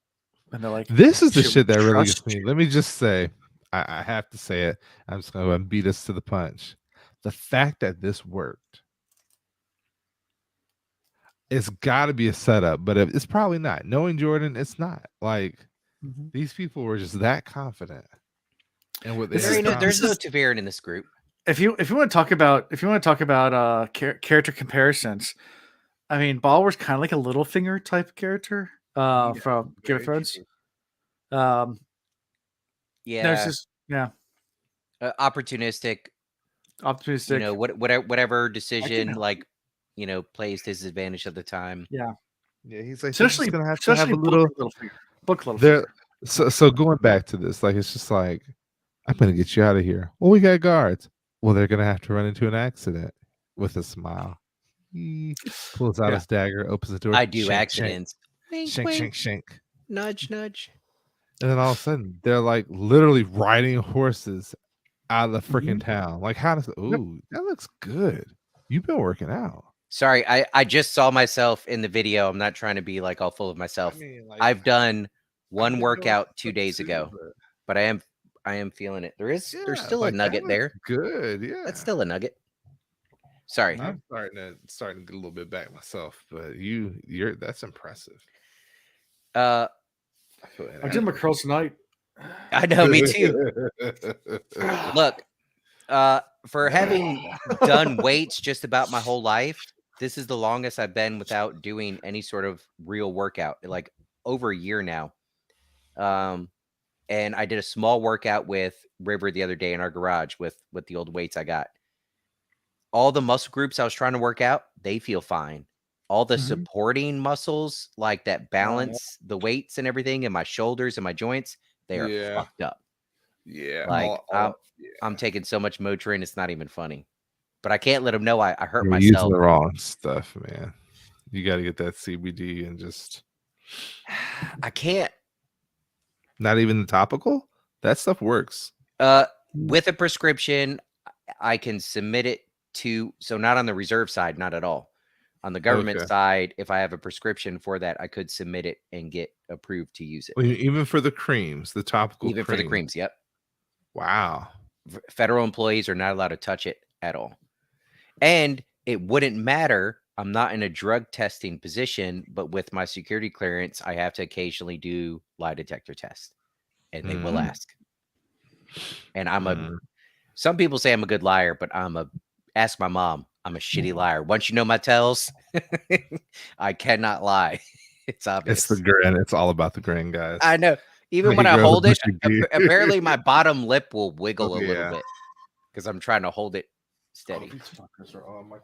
And they're like, This is the "Should shit we that really trust gets me. you?" Let me just say, I have to say it. I'm just going to beat us to the punch. The fact that this worked, it's got to be a setup, but it's probably not. Knowing Jordan, it's not. Like, these people were just that confident. And what This there's is no the- Taverin in this group. If you want to talk about character comparisons, I mean, Balwer's kind of like a Littlefinger type character from Game of Thrones. There's Yeah, just opportunistic. optimistic. Whatever decision help like plays to his advantage at the time. Yeah, he's like, especially going to have a especially little book Littlefinger. there. So going back to this, like, it's just like, I'm going to get you out of here. Well, we got guards. Well, they're going to have to run into an accident. With a smile, he pulls out his dagger, opens the door. I do shank, accidents. Wink, Shank, wink. shank, shank. Nudge, nudge. And then all of a sudden, they're like literally riding horses out of the freaking town. Like, how does that looks good. You've been working out. Sorry, I just saw myself in the video. I'm not trying to be like all full of myself. I've done one workout 2 days ago, but I am feeling it. There's still a nugget there. Good, yeah. That's still a nugget. Sorry. I'm starting to get a little bit back myself, but that's impressive. I did my curls tonight. I know, me too. Look, for having done weights just about my whole life, this is the longest I've been without doing any sort of real workout, like over a year now. And I did a small workout with River the other day in our garage with the old weights I got. All the muscle groups I was trying to work out, they feel fine. All the supporting muscles, like that balance the weights and everything, and my shoulders and my joints, they are fucked up. Yeah. Like I'm taking so much Motrin, it's not even funny. But I can't let them know I hurt You're myself. using the wrong stuff, man. You got to get that CBD and just. I can't. Not even the topical? That stuff works. With a prescription, I can submit it to, so not on the reserve side, not at all. On the government Okay. side, if I have a prescription for that, I could submit it and get approved to use it. Well, even for the creams, the topical Even for the creams, yep. Wow. Federal employees are not allowed to touch it at all. And it wouldn't matter. I'm not in a drug testing position, but with my security clearance, I have to occasionally do lie detector tests, and they will ask. And some people say I'm a good liar, but ask my mom. I'm a shitty liar. Once you know my tells, I cannot lie. It's obvious. It's the grin. It's all about the grin, guys. I know. Even when I hold it, apparently my bottom lip will wiggle a little bit because I'm trying to hold it steady. These fuckers are on my.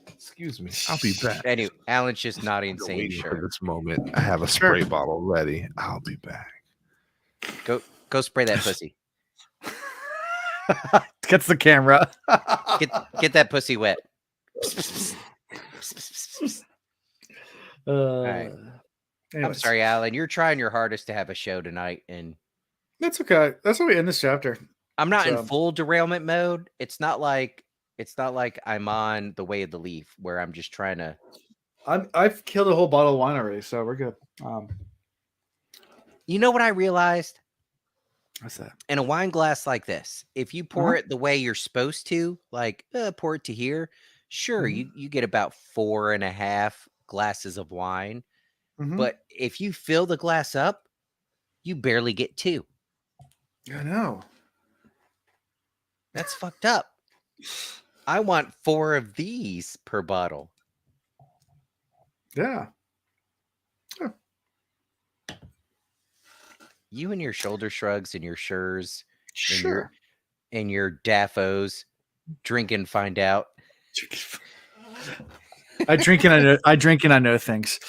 Excuse me. I'll be back. Anyway, Alan's just nodding, saying sure. For this moment, I have a spray bottle ready. I'll be back. Go spray that pussy. Gets the camera. Get that pussy wet. All right. I'm sorry, Alan. You're trying your hardest to have a show tonight, and that's okay. That's why we end this chapter. I'm not in full derailment mode. It's not like I'm on the way of the leaf where I'm just trying to. I've killed a whole bottle of wine already, so we're good. You know what I realized? What's that? In a wine glass like this, if you pour it the way you're supposed to, like pour it to here, sure, you get about 4.5 glasses of wine. But if you fill the glass up, you barely get 2. I know. That's fucked up. I want 4 of these per bottle. Yeah. You and your shoulder shrugs and your shures, sure, and your daffos, drink and find out. I drink and I know things.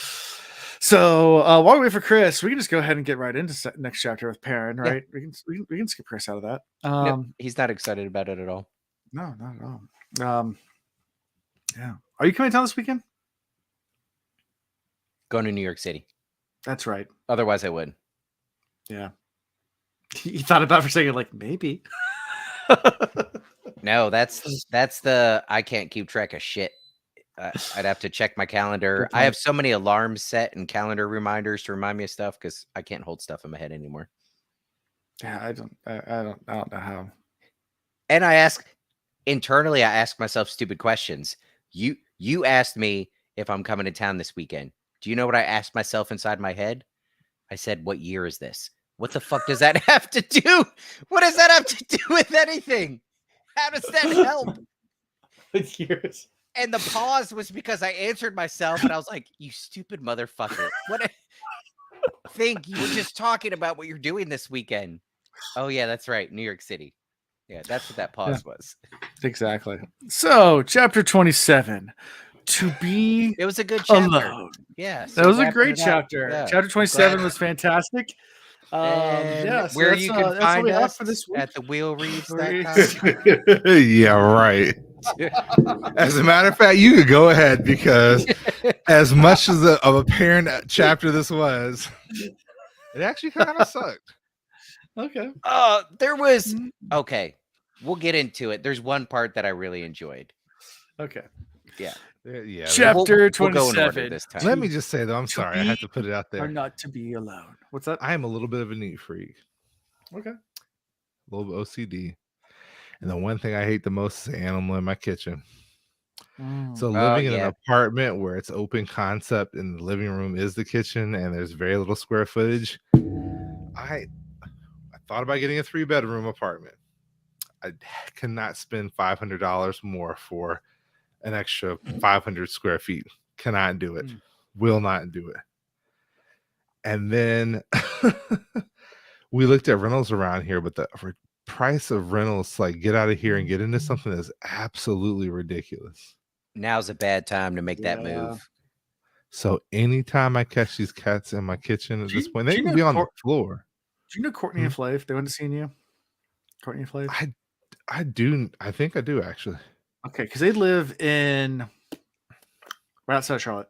So while we wait for Chris, we can just go ahead and get right into next chapter with Perrin, right? Yeah. We can skip Chris out of that. Nope, he's not excited about it at all. No, not at all. Yeah. Are you coming down this weekend? Going to New York City. That's right. Otherwise, I would. Yeah. You thought about it for a second, like maybe. No, that's the I can't keep track of shit. I'd have to check my calendar. I have so many alarms set and calendar reminders to remind me of stuff because I can't hold stuff in my head anymore. Yeah, I don't know how. And I ask myself stupid questions. You asked me if I'm coming to town this weekend. Do you know what I asked myself inside my head? I said, what year is this? What the fuck does that have to do? What does that have to do with anything? How does that help? What years? And the pause was because I answered myself and I was like, you stupid motherfucker. Think you were just talking about what you're doing this weekend. Oh yeah, that's right. New York City. Yeah, that's what that pause was. Exactly. So chapter 27. It was a good chapter. Alone. Yeah. So that was a great chapter. Yeah, chapter 27 was fantastic. So where you can find us for this week. At the wheelreads.com. Yeah, right. As a matter of fact, you could go ahead because as much as of a parent chapter this was, it actually kind of sucked. Okay. There was okay. We'll get into it. There's one part that I really enjoyed. Okay. Yeah. Chapter 27. This time. Let me just say though, I'm sorry, I have to put it out there. Or not to be alone. What's that? I am a little bit of a neat freak. Okay. A little OCD. And the one thing I hate the most is the animal in my kitchen. So living in an apartment where it's open concept and the living room is the kitchen and there's very little square footage, I thought about getting a 3-bedroom apartment. I cannot spend $500 more for an extra 500 square feet. Cannot do it. Will not do it. And then we looked at rentals around here, but the price of rentals, like get out of here and get into something that's absolutely ridiculous. Now's a bad time to make that move. So anytime I catch these cats in my kitchen at this point, they can be on the floor. Do you know Courtney and Flav? They went to see you. Courtney and Flav? I do. I think I do actually. Okay, because they live right outside of Charlotte.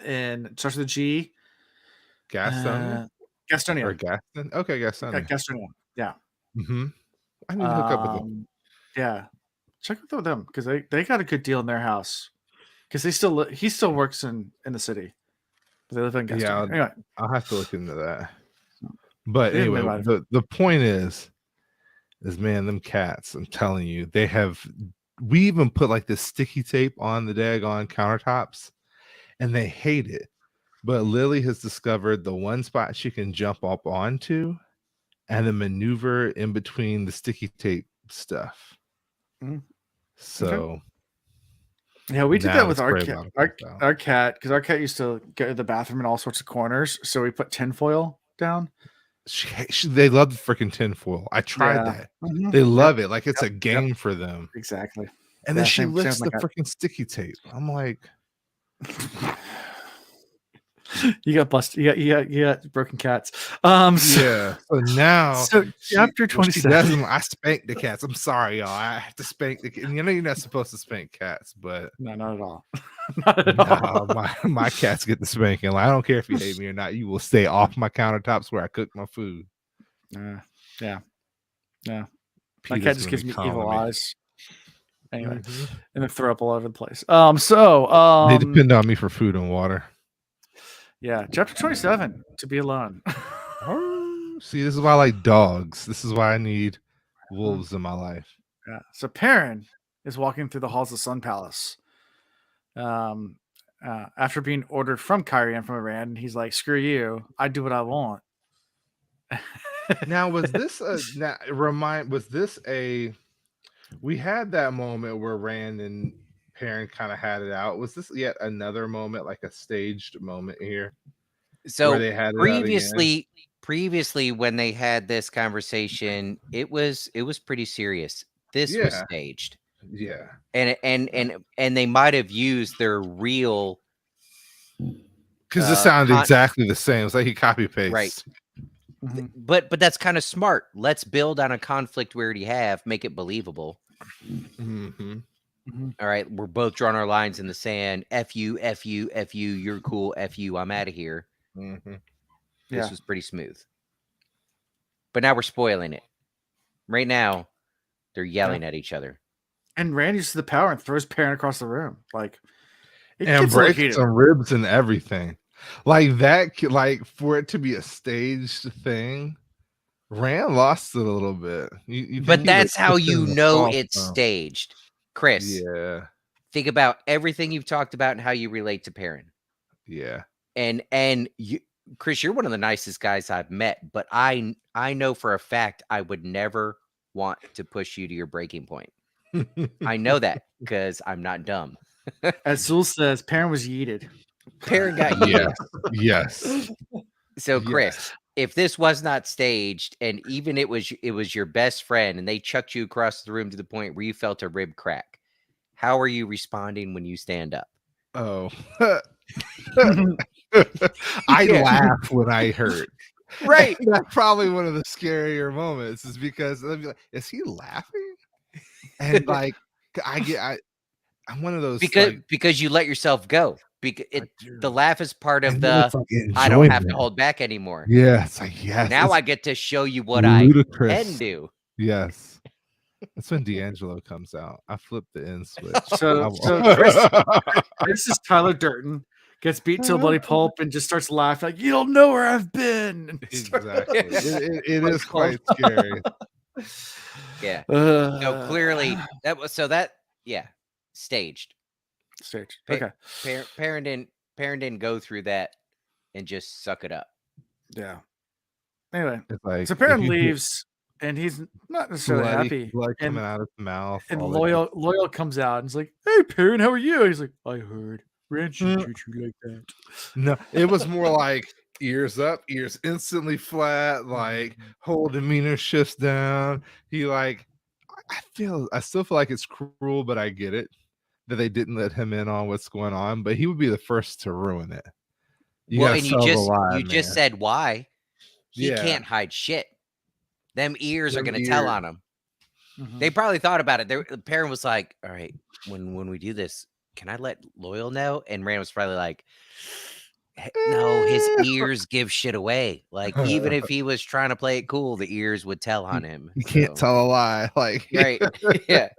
In starts with a G. Gastonia? Gastonia. Or Gaston? Okay, Gastonia. Gastonia. Yeah. Mm-hmm. I need to hook up with them. Yeah. Check with them because they got a good deal in their house. because he still works in the city. They live in Guster. Yeah, Anyway, I'll have to look into that. But They didn't anyway, know about the point is man, them cats, I'm telling you, we even put like this sticky tape on the daggone countertops and they hate it. But Lily has discovered the one spot she can jump up onto and then maneuver in between the sticky tape stuff. Mhm. So yeah, we did now that with the our spray cat. bottle Our, comes out. our cat, because our cat used to go to the bathroom in all sorts of corners, so we put tinfoil down. They love the freaking tinfoil. I tried Yeah. that. Mhm. They Yep. love it. Like it's a Yep. game for them. Exactly. And then Yeah, she same licks with my the cat. freaking sticky tape. I'm like, You got busted. You got broken cats. yeah. So now, So chapter what she 27. doesn't. I spank the cats. I'm sorry, y'all. I have to spank the. You know, you're not supposed to spank cats, but No, not at all. Not at all. no, my cats get the spanking. Like, I don't care if you hate me or not. You will stay off my countertops where I cook my food. Yeah. Yeah. My Peter's cat just gonna gives be me calling evil me. eyes. Anyway, Mhm. and then throw up all over the place. They depend on me for food and water. Yeah, chapter 27, to be alone. See, this is why I like dogs. This is why I need wolves in my life. Yeah. So Perrin is walking through the halls of Sun Palace. After being ordered from Kyrie and from Iran, he's like, "Screw you! I do what I want." Now, was this we had that moment where Rand and Perrin kind of had it out. Was this yet another moment, like a staged moment here? So where they had it out again? previously when they had this conversation, it was pretty serious. This was Yeah. staged. Yeah. And they might have used their real Because it sounded exactly the same. It's like he copy paste. Right. Mhm. But that's kind of smart. Let's build on a conflict we already have, make it believable. Mm-hmm. All right, we're both drawing our lines in the sand. F you, F you, F you. You're cool. F you. I'm out of here. Mm-hmm. This was pretty smooth. But now we're spoiling it. Right now, they're yelling at each other. And Rand uses the power and throws Perrin across the room. Like, it And gets a little breaks heated. some ribs and everything. Like that, like for it to be a staged thing, Rand lost it a little bit. But that's how you know it's staged. Chris, yeah. Think about everything you've talked about and how you relate to Perrin. Yeah. And you, Chris, you're one of the nicest guys I've met, but I know for a fact I would never want to push you to your breaking point. I know that because I'm not dumb. As Zul says, Perrin was yeeted. Perrin got yeeted. Yes. So, Chris, if this was not staged, and even it was your best friend, and they chucked you across the room to the point where you felt a rib crack, how are you responding when you stand up? Oh, I laugh when I hurt. Right. That's probably one of the scarier moments, is because I'd be like, is he laughing? And like, I'm one of those because you let yourself go. Because the laugh is part of the I don't have to hold back anymore. Yeah, it's like, yes. Now I get to show you what ludicrous. I can do. Yes. That's when D'Angelo comes out. I flipped the end switch. So Chris is Tyler Durden, gets beat to a bloody pulp and just starts laughing like, you don't know where I've been. Exactly. it is quite scary. Yeah. So clearly staged. Staged. Okay. Perrin didn't go through that and just suck it up. Yeah. Anyway, like, so Perrin leaves and he's not necessarily happy. Blood coming out of his mouth. And Loyal comes out and he's like, "Hey, Perrin, how are you?" And he's like, "I heard Rand should treat you like that." No, it was more like ears up, ears instantly flat, like whole demeanor shifts down. He I still feel like it's cruel, but I get it that they didn't let him in on what's going on, but he would be the first to ruin it. You just said why. He can't hide shit. Them ears are going to tell on him. Mm-hmm. They probably thought about it. Perrin was like, all right, when we do this, can I let Loyal know? And Rand was probably like, no, his ears give shit away. Like, even if he was trying to play it cool, the ears would tell on him. You can't tell a lie. Like, right. Yeah.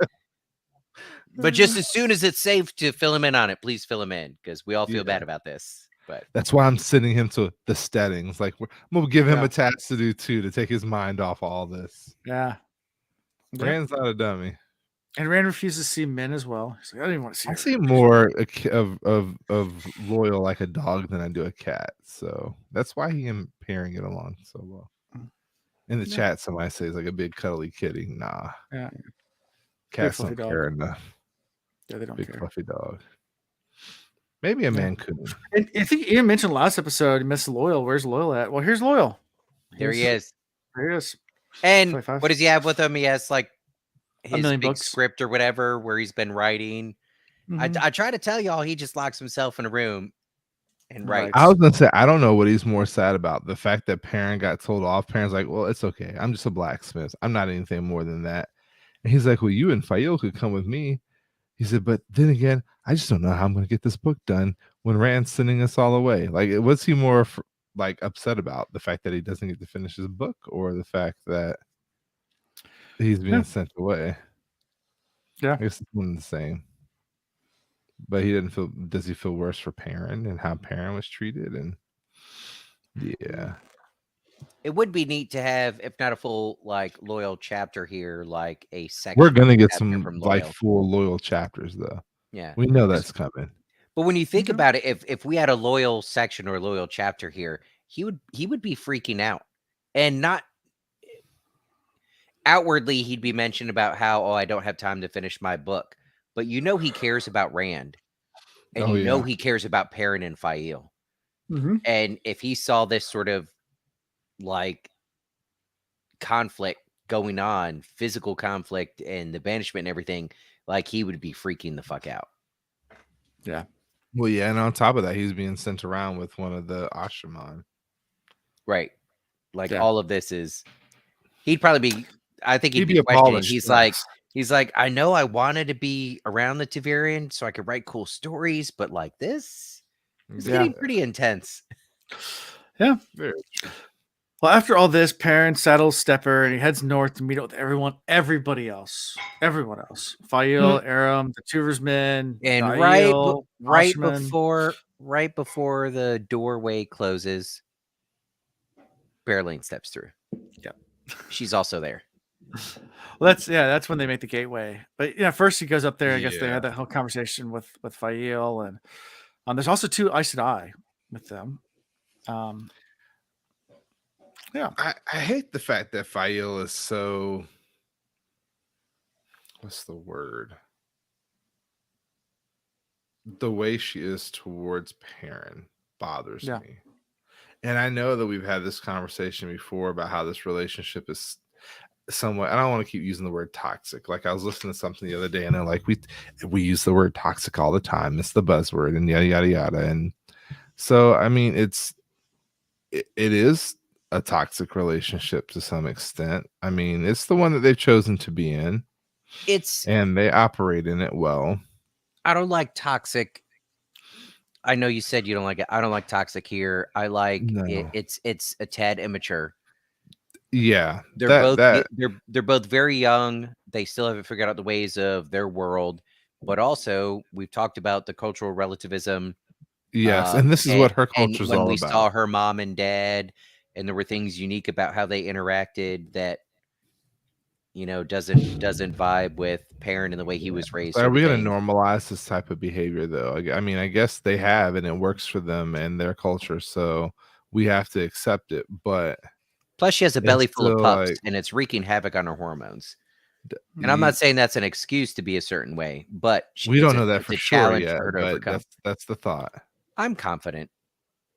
But just as soon as it's safe to fill him in on it, please fill him in because we all feel bad about this. But that's why I'm sending him to the steadings. Like I'm gonna give him Yeah. a task to do too to take his mind off all this. Yeah. Yep. Rand's not a dummy. And Rand refuses to see men as well. He's like, I don't even want to see I her. see more of loyal like a dog than I do a cat. So that's why he am pairing it along so well. In the chat, somebody says like a big cuddly kitty. Nah. Yeah. Cats fluffy don't dog. care enough. Yeah, they don't Big care. fluffy dog. Maybe a Mancoon. And I think you mentioned last episode, you missed Loyal. Where's Loyal at? Well, here's Loyal. there he is. There he is. And 25. what does he have with him? He has like his million big books. script or whatever where he's been writing. Mhm. I try to tell y'all he just locks himself in a room and Right. writes. I was gonna say I don't know what he's more sad about. The fact that Perrin got told off. Perrin's like, well, it's okay. I'm just a blacksmith. I'm not anything more than that. And he's like, well, you and Fael could come with me. He said, but then again, I just don't know how I'm going to get this book done when Rand's sending us all away. Like, what's he more like upset about? The fact that he doesn't get to finish his book, or the fact that he's being sent away? Yeah, I guess it's one and the same. But he didn't feel. Does he feel worse for Perrin and how Perrin was treated? And yeah, It would be neat to have, if not a full like Loyal chapter here, like a section. we're gonna get chapter some from like Loyal. full Loyal chapters though. Yeah, We know that's coming. but when you think Mhm. about it, if we had a Loyal section or a Loyal chapter here, he would be freaking out, and not outwardly he'd be mentioned about how, oh, I don't have time to finish my book, but you know he cares about Rand, and Oh, you know yeah. he cares about Perrin and Fael. Mhm. And if he saw this sort of like conflict going on, physical conflict and the banishment and everything, like he would be freaking the fuck out. Yeah. Well, yeah, and on top of that, he's being sent around with one of the Ashraman. Right. Like Yeah. all of this is, he'd probably be, I think he'd He'd be be questioning. abolished, He's like, I know I wanted to be around the Tavarian so I could write cool stories, but like this is getting pretty intense. Yeah. Very true. Well, after all this, Perrin saddles Stepper and he heads north to meet up with everybody else. Everyone else. Fael, Aram, the Tuversmen, And Dael, right Ashman. before the doorway closes, Berlin steps through. Yep. She's also there. Well, that's when they make the gateway. But yeah, first he goes up there. I guess they Yeah. had that whole conversation with Fael, and there's also 2 Aes Sedai with them. Yeah, I hate the fact that Fael is so. What's the word? The way she is towards Perrin bothers me. And I know that we've had this conversation before about how this relationship is somewhat, I don't want to keep using the word toxic. Like I was listening to something the other day and they're like, we use the word toxic all the time. It's the buzzword and yada, yada, yada. And so, I mean, it is a toxic relationship to some extent. I mean, it's the one that they've chosen to be in. And they operate in it well. I don't like toxic. I know you said you don't like it. I don't like toxic here. I like it. It's a tad immature. Yeah, they're both very young. They still haven't figured out the ways of their world, but also we've talked about the cultural relativism. Yes, and this is what her culture is all about. When we saw her mom and dad, and there were things unique about how they interacted that, you know, doesn't vibe with Perrin and the way he was raised. Are we going to normalize this type of behavior, though? I mean, I guess they have, and it works for them and their culture, so we have to accept it. But plus, she has a belly full of pups, and it's wreaking havoc on her hormones. And I'm not saying that's an excuse to be a certain way, but we don't know that for sure yet. For her to overcome. That's the thought. I'm confident.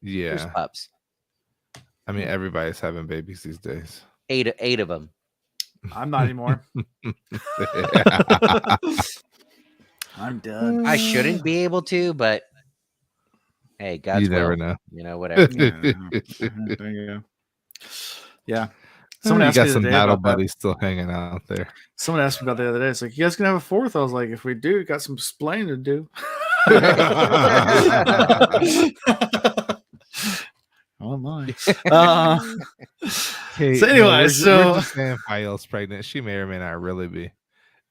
Yeah, there's pups. I mean, everybody's having babies these days. 8 of them. I'm not anymore. I'm done. I shouldn't be able to, but hey, God's you never will. know. You know, whatever. There you go. Yeah. Someone got some battle buddies still hanging out there. Someone asked me about the other day. It's like, you guys can have a 4th. I was like, if we do, got some explaining to do. Oh my. Hey, so anyway, we're just saying Fael's pregnant. She may or may not really be.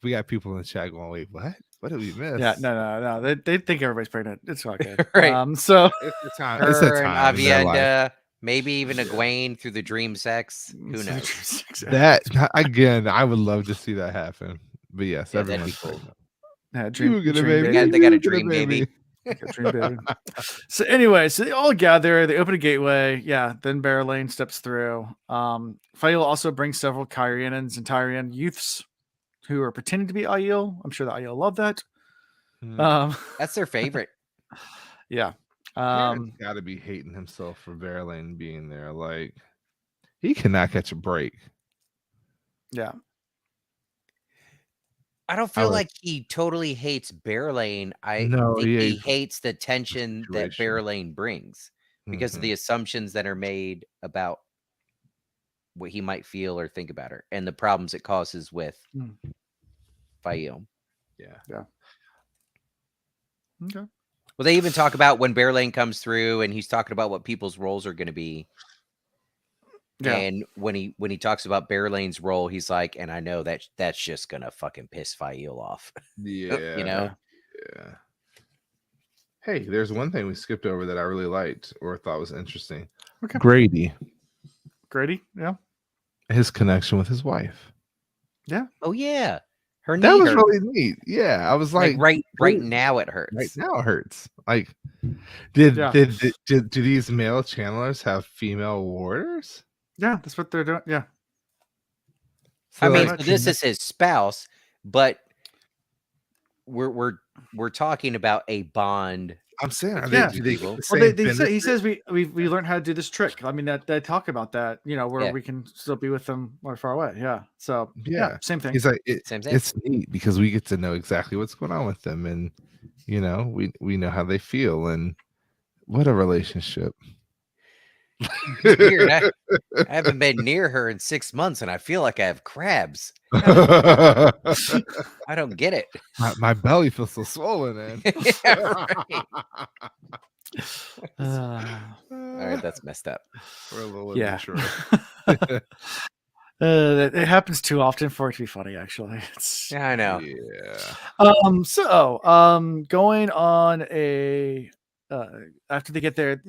We got people in the chat going, wait, what? What did we miss? Yeah, no. They think everybody's pregnant. It's all good. Right. So It's a time. It's a Her and time in their life. Avienda, maybe even Yeah. Egwene through the dream sex. Who knows? That again, I would love to see that happen. But yes, Yeah, that'd be everyone's cool. pregnant. Yeah, dream, You get a dream baby. baby. They got a You get dream baby. Dream baby. So anyway, so they all gather. They open a gateway. Yeah, then Barrelane steps through. Fael also brings several Kyrianans and Tyrian youths who are pretending to be Aiel. I'm sure the Aiel love that. That's their favorite. Yeah. Aaron's got to be hating himself for Verlaine being there. Like, he cannot catch a break. Yeah. I don't feel like he totally hates Barrelane. I think he hates the tension that Barrelane brings because of the assumptions that are made about what he might feel or think about her and the problems it causes with Fael. Yeah. Okay. Well, they even talk about when Barrelane comes through and he's talking about what people's roles are going to be. Yeah. And when he talks about Barrelane's role, he's like, and I know that's just gonna fucking piss Fael off. Yeah. You know? Yeah. Hey, there's one thing we skipped over that I really liked or thought was interesting. Okay. Grady, yeah. His connection with his wife. Yeah. Oh yeah. That was really neat. Yeah. I was like right now it hurts. Right now it hurts. Like, do these male channelers have female warders? Yeah, that's what they're doing. Yeah. So I mean, so this is his spouse, but we're talking about a bond. I'm saying, he says we learned how to do this trick. I mean, that they talk about that, where we can still be with them more far away. Yeah. So same thing. He's like, same thing. It's neat because we get to know exactly what's going on with them, and we know how they feel, and what a relationship. Weird. I haven't been near her in 6 months, and I feel like I have crabs. I don't get it. My belly feels so swollen, man. Right. All right, that's messed up. We're a little immature. It happens too often for it to be funny. Actually, yeah, I know. Yeah. So, going on a. After they get there,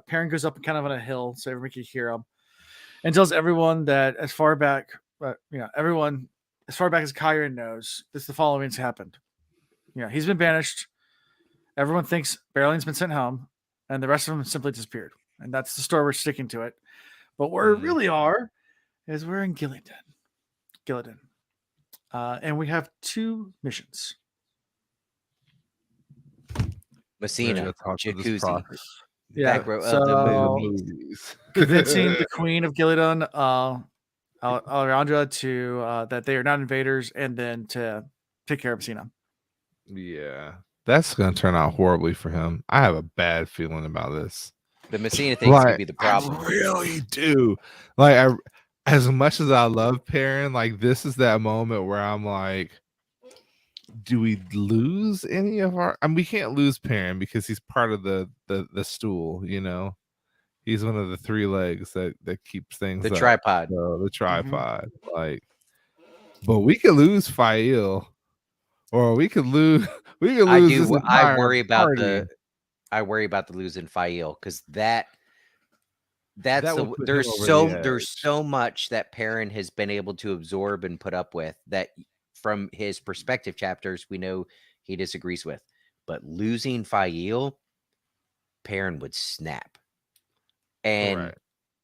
Perrin goes up kind of on a hill so everyone can hear him, and tells everyone that as far back as Kyron knows, the following's happened. He's been banished. Everyone thinks Barrelane's been sent home, and the rest of them simply disappeared. And that's the story. We're sticking to it. But where we really are is we're in Gillidan. And we have 2 missions. Messina, Jacuzzi. Yeah, convincing the Queen of Gillidan, Alejandra, to that they are not invaders, and then to take care of Messina. Yeah, that's going to turn out horribly for him. I have a bad feeling about this. The Messina thing's going to be the problem. I really do. As much as I love Perrin, this is that moment where I'm like, do we lose any of our? I mean, we can't lose Perrin because he's part of the stool. He's one of the 3 legs that keeps things. The up. tripod. So, the tripod. But we could lose Fael, or we could lose. I worry about the losing Fael because there's so much that Perrin has been able to absorb and put up with that. From his perspective chapters, we know he disagrees with, but losing Fael, Perrin would snap. And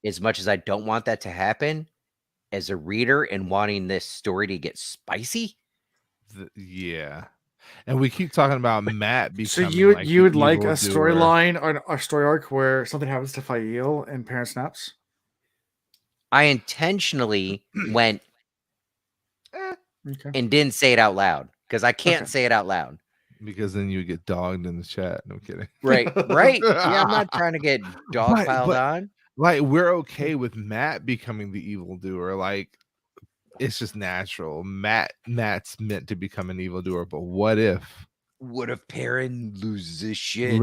as much as I don't want that to happen, as a reader and wanting this story to get spicy, and we keep talking about Matt becoming. So you would like a storyline or a story arc where something happens to Fael and Perrin snaps? I intentionally went. And didn't say it out loud because I can't say it out loud. Because then you get dogged in the chat. No kidding. Right. Yeah, I'm not trying to get dog piled on. We're okay with Matt becoming the evildoer. It's just natural. Matt's meant to become an evildoer, but what if Perrin loses his shit?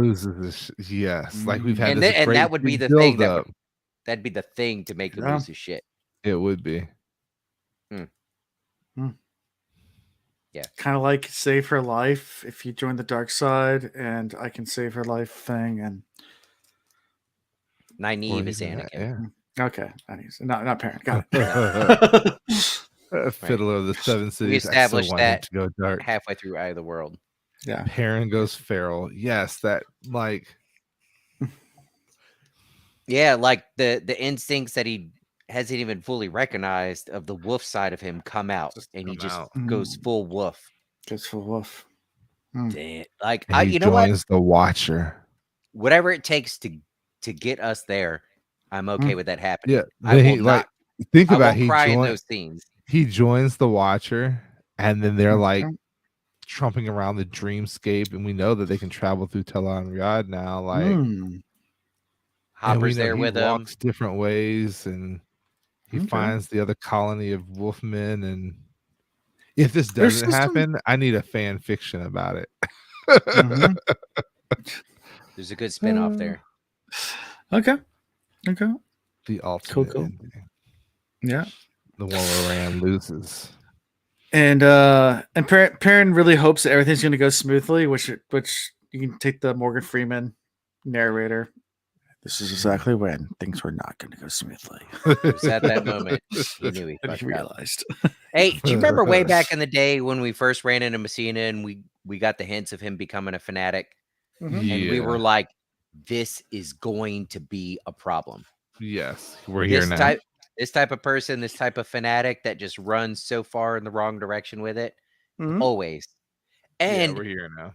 Yes. We've had and that would be the thing that'd be the thing to make him lose his shit. It would be. kind of like save her life if you join the dark side, and I can save her life thing. And Nynaeve Or is even that, Anakin. okay, not parent. Got yeah. it. Fiddler of the Seven We Cities. I so established want him that to go dark. halfway through Eye of the World. Yeah. Perrin goes feral. Yes, that like Yeah, like the instincts that he hasn't even fully recognized of the wolf side of him come out, just and he come just out. goes full wolf. Just for wolf. Damn. Like And he you know what? joins the Watcher. Whatever it takes to get us there, I'm okay with that happening. Yeah, I then will he not. think I about won't cry in those scenes. he joins the Watcher, and then they're like Okay. trumping around the dreamscape, and we know that they can travel through Telon Riyadh now. Like, and we Hopper's know there he with him. walks different ways, and he finds the other colony of wolfmen. And if this doesn't happen, I need a fan fiction about it. There's a good spin-off there. Okay. The ultimate Cool. ending. Yeah. The one where Rand loses. And Perrin really hopes that everything's going to go smoothly, which you can take the Morgan Freeman narrator. This is exactly when things were not going to go smoothly. It was at that moment he knew he And fucked he up. realized. Hey, do you remember way back in the day when we first ran into Messina and we got the hints of him becoming a fanatic? Mhm. Yeah. And we were like, this is going to be a problem. Yes, we're here This now. This type of person, this type of fanatic that just runs so far in the wrong direction with it. Mhm. Always. Yeah, And we're here now.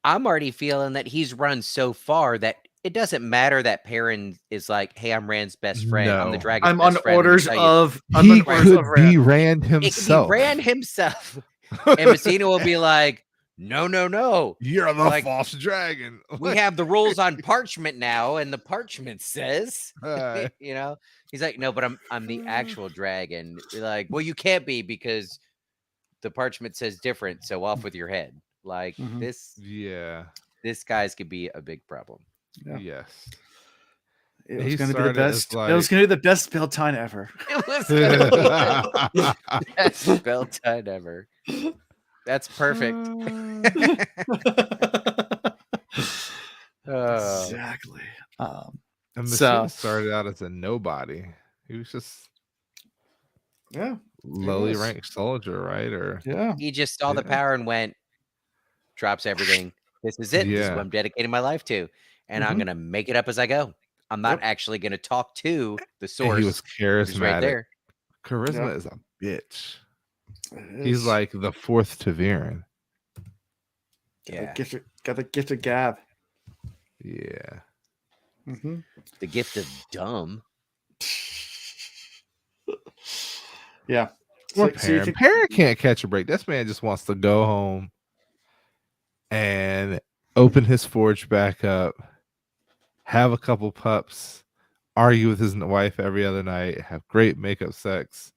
I'm already feeling that he's run so far that it doesn't matter that Perrin is like, hey, I'm Rand's best friend. I'm the No. dragon's I'm best on friend. Let me orders tell you, of. I'm He on orders could of be Rand. Rand it could be himself. Rand himself. And Messina will be like, no. You're the Like, false dragon. We have the rules on parchment now, and the parchment says, Uh, you know, he's like, no, but I'm the actual dragon. You're like, well, you can't be because the parchment says different. So off with your head. Like Mhm. yeah. this guy's could be a big problem. Yeah. Yes. It was He going to be the started as, best. It was going to be the best build time ever. It was gonna be the best spell time ever. That's perfect. Exactly. And So- Messina started out as a nobody. He was just Yeah. lowly was. ranked soldier, right? Or Yeah. He just saw the Yeah. power and went, drops everything. This is it. This is Yeah. what I'm dedicating my life to. And I'm Mhm. going to make it up as I go. I'm not actually going to talk to the and source. he was which is right charismatic. there. Charisma Yep. is a bitch. It He's is. like the fourth Taviran. Yeah. Got the gift of gab. Yeah. Mm-hmm. The gift of dumb. Yeah. Or So you Perrin. think- Perrin can't catch a break. This man just wants to go home and open his forge back up, have a couple pups, argue with his wife every other night, have great makeup sex,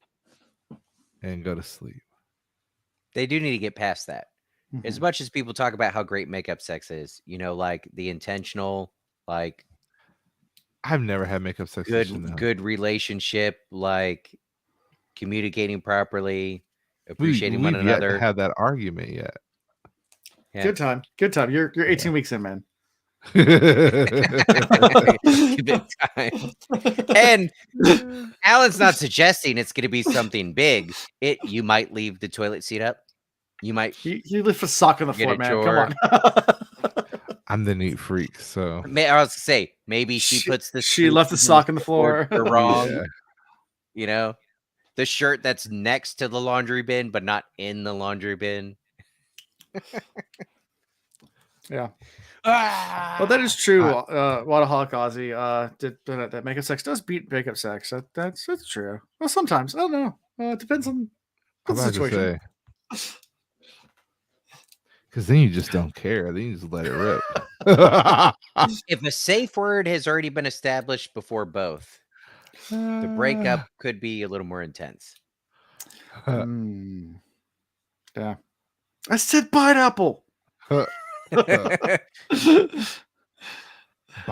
and go to sleep. They do need to get past that. As Mhm. much as people talk about how great makeup sex is, you know, like the intentional, like I've never had makeup sex. good relationship, like communicating properly, appreciating one We've yet another. to have that argument yet. Yeah. Good time. You're 18 weeks in, man. Give it time. And Alan's not suggesting it's going to be something big. You might leave the toilet seat up. You might. You lift a sock on the Get floor, a man. chore. Come on. I'm the neat freak, so I was gonna say maybe she puts the. She left the sock on the floor. Or wrong. Yeah. You know, the shirt that's next to the laundry bin, but not in the laundry bin. Yeah. Well, that is true. Wadahawk Ozzy did that makeup sex does beat makeup sex. That's true. Well, sometimes I don't know. It depends on I'm the about to situation. say, because then you just don't care. Then you just let it rip. If a safe word has already been established before both, the breakup could be a little more intense. Yeah. I said pineapple. Bite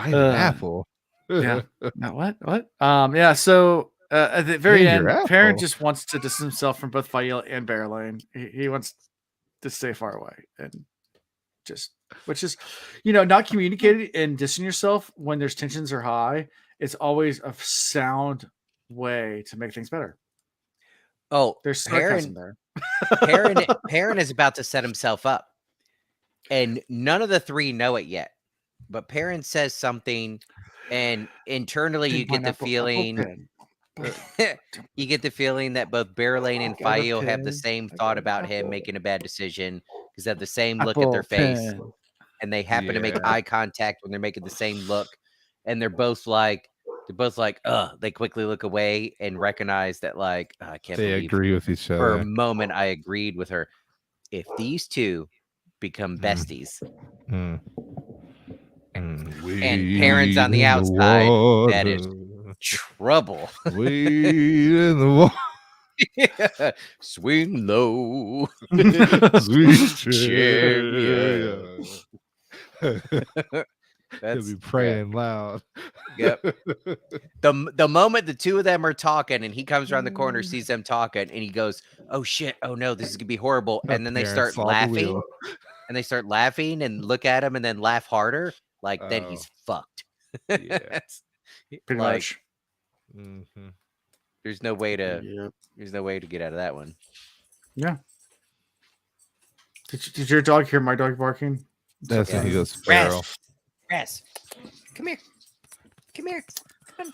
an apple. Yeah. Now what? Yeah. So At the very Change your end, Perrin apple. just wants to distance himself from both Fael and Berelain. He wants to stay far away and just, which is, not communicating and distancing yourself when there's tensions are high. It's always a sound way to make things better. Oh, There's sarcasm there. Perrin is about to set himself up, and none of the three know it yet. But Perrin says something, and internally you get the feeling. You get the feeling that both Berelain and Fael have the same thought about him making a bad decision because they have the same look at their face, and they happen to make eye contact when they're making the same look, and they're both like, they quickly look away and recognize that, like, I can't They believe agree with each other. for a moment I agreed with her. If these two become besties, and Perrin's on the outside, that is trouble. Wade in the water. Swing low, Sweet chariot. He'll be praying loud. Yep. The moment the two of them are talking and he comes around the corner, sees them talking, and he goes, "Oh shit! Oh no, this is gonna be horrible!" And then they start laughing, and look at him, and then laugh harder. Like then he's fucked. Yeah. Pretty much. Mm-hmm. There's no way to. There's no way to get out of that one. Yeah. Did your dog hear my dog barking? That's when he goes feral. Raz, come here. Come here. Come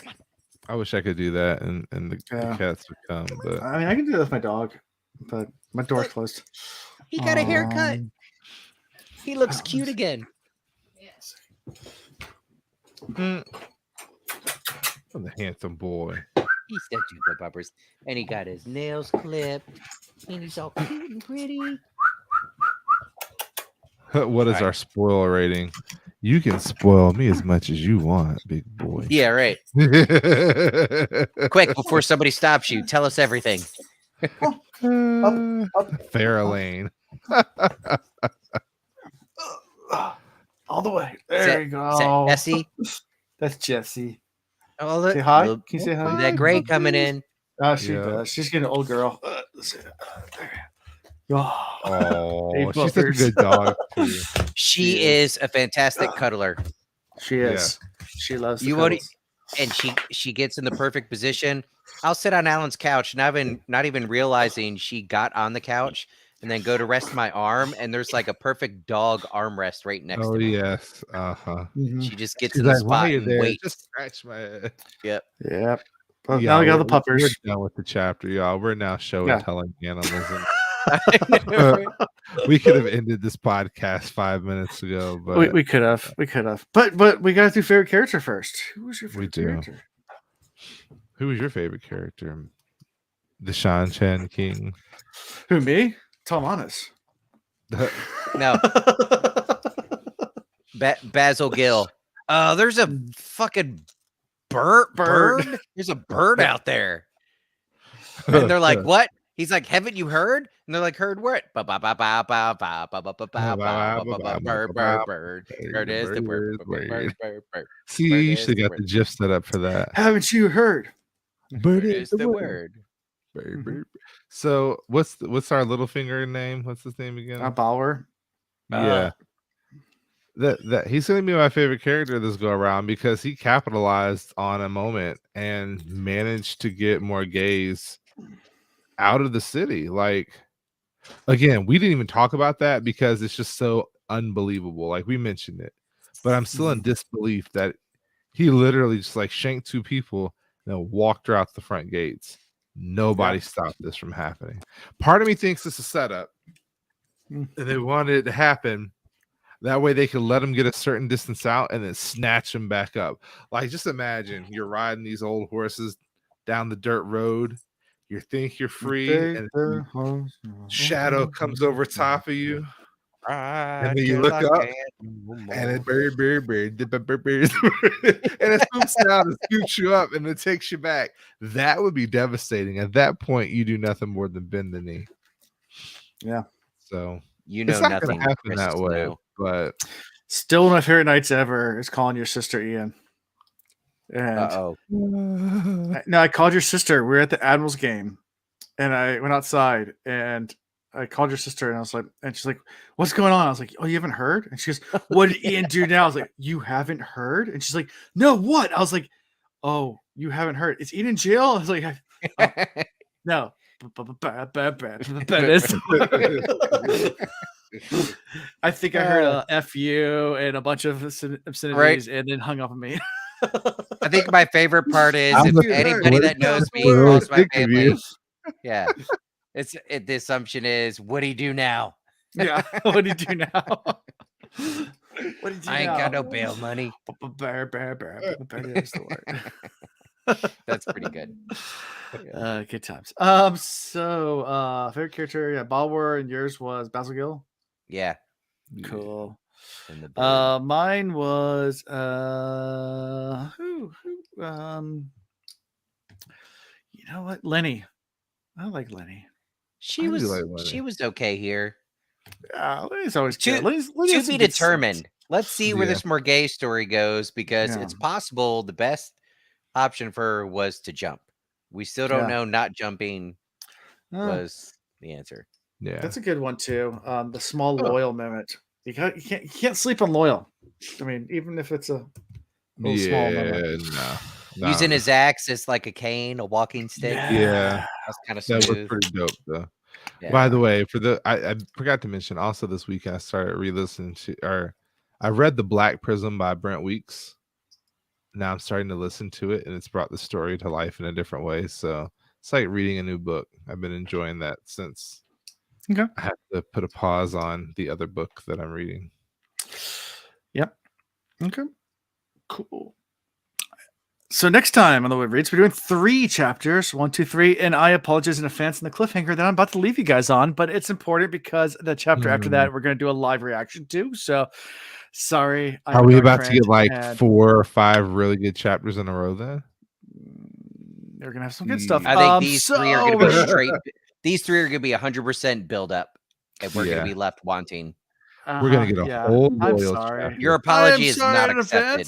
on. I wish I could do that, and the cats would come. But I mean, I can do that with my dog, but my door's closed. He got a haircut. He looks cute again. Yes. I'm a handsome boy. He's such a good bumpers. And he got his nails clipped. And he's all cute and pretty. What is our spoiler rating? You can spoil me as much as you want, big boy. Yeah, right. Quick, before somebody stops you, tell us everything. Fairlane. All the way. There you go. Is that Jesse? That's Jesse. Oh, look. Say hi. Can you say hi? That gray coming in. Oh, she does. She's getting an old girl. Oh, she's such a good dog too. She is a fantastic cuddler. She is. Yeah. She loves you. And she gets in the perfect position. I'll sit on Alan's couch, and not even realizing she got on the couch, and then go to rest my arm, and there's like a perfect dog armrest right next to me. Oh yes, Mm-hmm. She just gets in the spot and waits. Just scratch my head. Yep. Well, now we got the puppers. We're done with the chapter, y'all. We're now show and telling animalism. We could have ended this podcast 5 minutes ago, but we could have. But we got to do favorite character first. Who was your favorite character? Who was your favorite character? The Seanchan King. Who, me? Talmanis. No. Basil Gill. There's a fucking bird. There's a bird out there. And they're like, what? He's like, haven't you heard? And they're like, heard what? Bird is the word. See, you usually got the GIF set up for that. Haven't you heard? Bird is the word. So what's our little finger name? What's his name again? Bauer. Yeah. That he's gonna be my favorite character this go around because he capitalized on a moment and managed to get more gays out of the city. Like, again, we didn't even talk about that because it's just so unbelievable. Like, we mentioned it, but I'm still in disbelief that he literally just like shanked two people and then walked her out the front gates. Nobody stopped this from happening. Part of me thinks it's a setup and they wanted it to happen. That way they could let him get a certain distance out and then snatch him back up. Like, just imagine you're riding these old horses down the dirt road. You think you're free, and shadow comes over top of you. And then you look up, and it buried, and it swoops down and scoops you up, and it takes you back. That would be devastating. At that point, you do nothing more than bend the knee. Yeah. It's So not nothing going to happen that way. But still, one of my favorite nights ever is calling your sister Ian. And Uh-oh. no, I called your sister. We were at the Admirals game, and I went outside and I called your sister, and I was like, and she's like, "What's going on?" I was like, "Oh, you haven't heard?" And she goes, "What did Ian do now?" I was like, "You haven't heard?" And she's like, "No, what?" I was like, "Oh, you haven't heard? It's Ian in jail." I was like, "No." I think I heard F you and a bunch of obscenities and then hung up on me. I think my favorite part is I'm if looking anybody at that knows it. me Really calls my think of you. family. Yeah. The assumption is, what do you do now? Yeah. What do you do now? What did you I ain't now? got no bail money. Bear, is the word. That's pretty good. Good times. So favorite character, yeah, Balwer, and yours was Basil Gill. Yeah. Cool. And the bird. Mine was who you know what? Lenny. I like Lenny. She was okay here. Lenny's always To good. Lenny's be some good determined. scenes. Let's see where this Morgay story goes, because Yeah. it's possible the best option for her was to jump. We still don't know. Not jumping was the answer. Yeah, that's a good one too. The small loyal moment. You can't sleep on loyal. I mean, even if it's a little small moment. No, Using his axe as like a cane, a walking stick. Yeah, that's kind of that was smooth. pretty dope though. Yeah. By the way, I forgot to mention also this week I started re-listening to, or I read The Black Prism by Brent Weeks. Now I'm starting to listen to it, and it's brought the story to life in a different way. So it's like reading a new book. I've been enjoying that since. Okay. I have to put a pause on the other book that I'm reading. Yep. Okay. Cool. So next time on the Web Reads, we're doing 3 chapters, 1, 2, 3, and I apologize in advance in the cliffhanger that I'm about to leave you guys on, but it's important because the chapter after that we're going to do a live reaction to. So sorry. Are we about to get like 4 or 5 really good chapters in a row then? They're going to have some good stuff. I think these 3 are going to be straight. These 3 are going to be 100% build up, and we're going to be left wanting. We're gonna get a whole loyal chapter. Your apology is not accepted.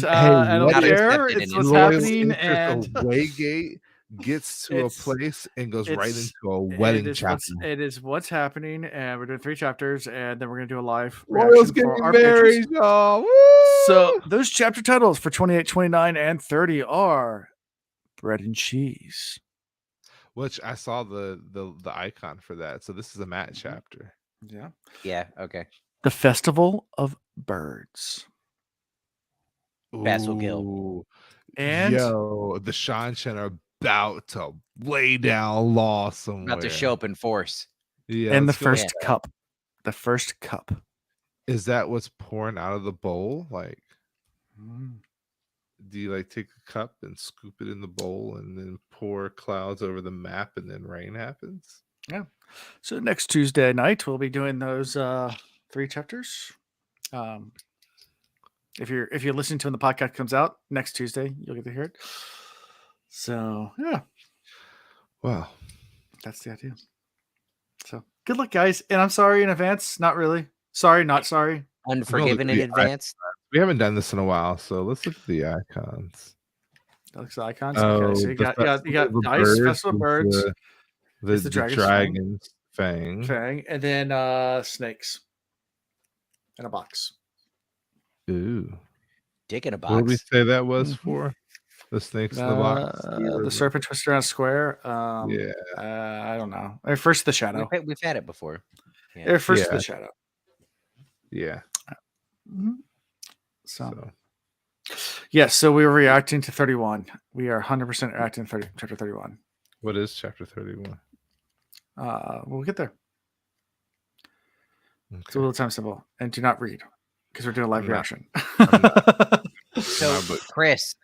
I don't care. It's what's happening. And Waygate gets to a place and goes right into a wedding chapter. It is what's happening, and we're doing 3 chapters, and then we're gonna do a live Royals reaction for our married, patrons. y'all. So those chapter titles for 28, 29, and 30 are Bread and Cheese. Which I saw the icon for that. So this is a Matt chapter. Yeah. Yeah. Okay. The Festival of Birds. Basil Gill. And the Seanchan are about to lay down law somewhere. About to show up in force. Yeah. And the first cup. The first cup. Is that what's pouring out of the bowl? Like, do you like take a cup and scoop it in the bowl and then pour clouds over the map and then rain happens? Yeah. So next Tuesday night we'll be doing those 3 chapters. If you're listening to when the podcast comes out next Tuesday, you'll get to hear it. So yeah. Wow. That's the idea. So good luck, guys. And I'm sorry in advance. Not really. Sorry, not sorry. Unforgiven in advance. We haven't done this in a while, so let's look at the icons. That looks the icons. Okay, so you got dice, Festival of Birds. The dragon's fang. And then snakes in a box. Ooh. Dick in a box. What did we say that was for? The snakes in the box? The serpent twisted around a square. Yeah. I don't know. First the shadow. We've had it before. Yeah. First the shadow. Yeah. So. Yes, so we were reacting to 31. We are 100% reacting to chapter 31. What is chapter 31? We'll get there. Okay. It's a little time symbol. And do not read because we're doing a live reaction. So, Chris,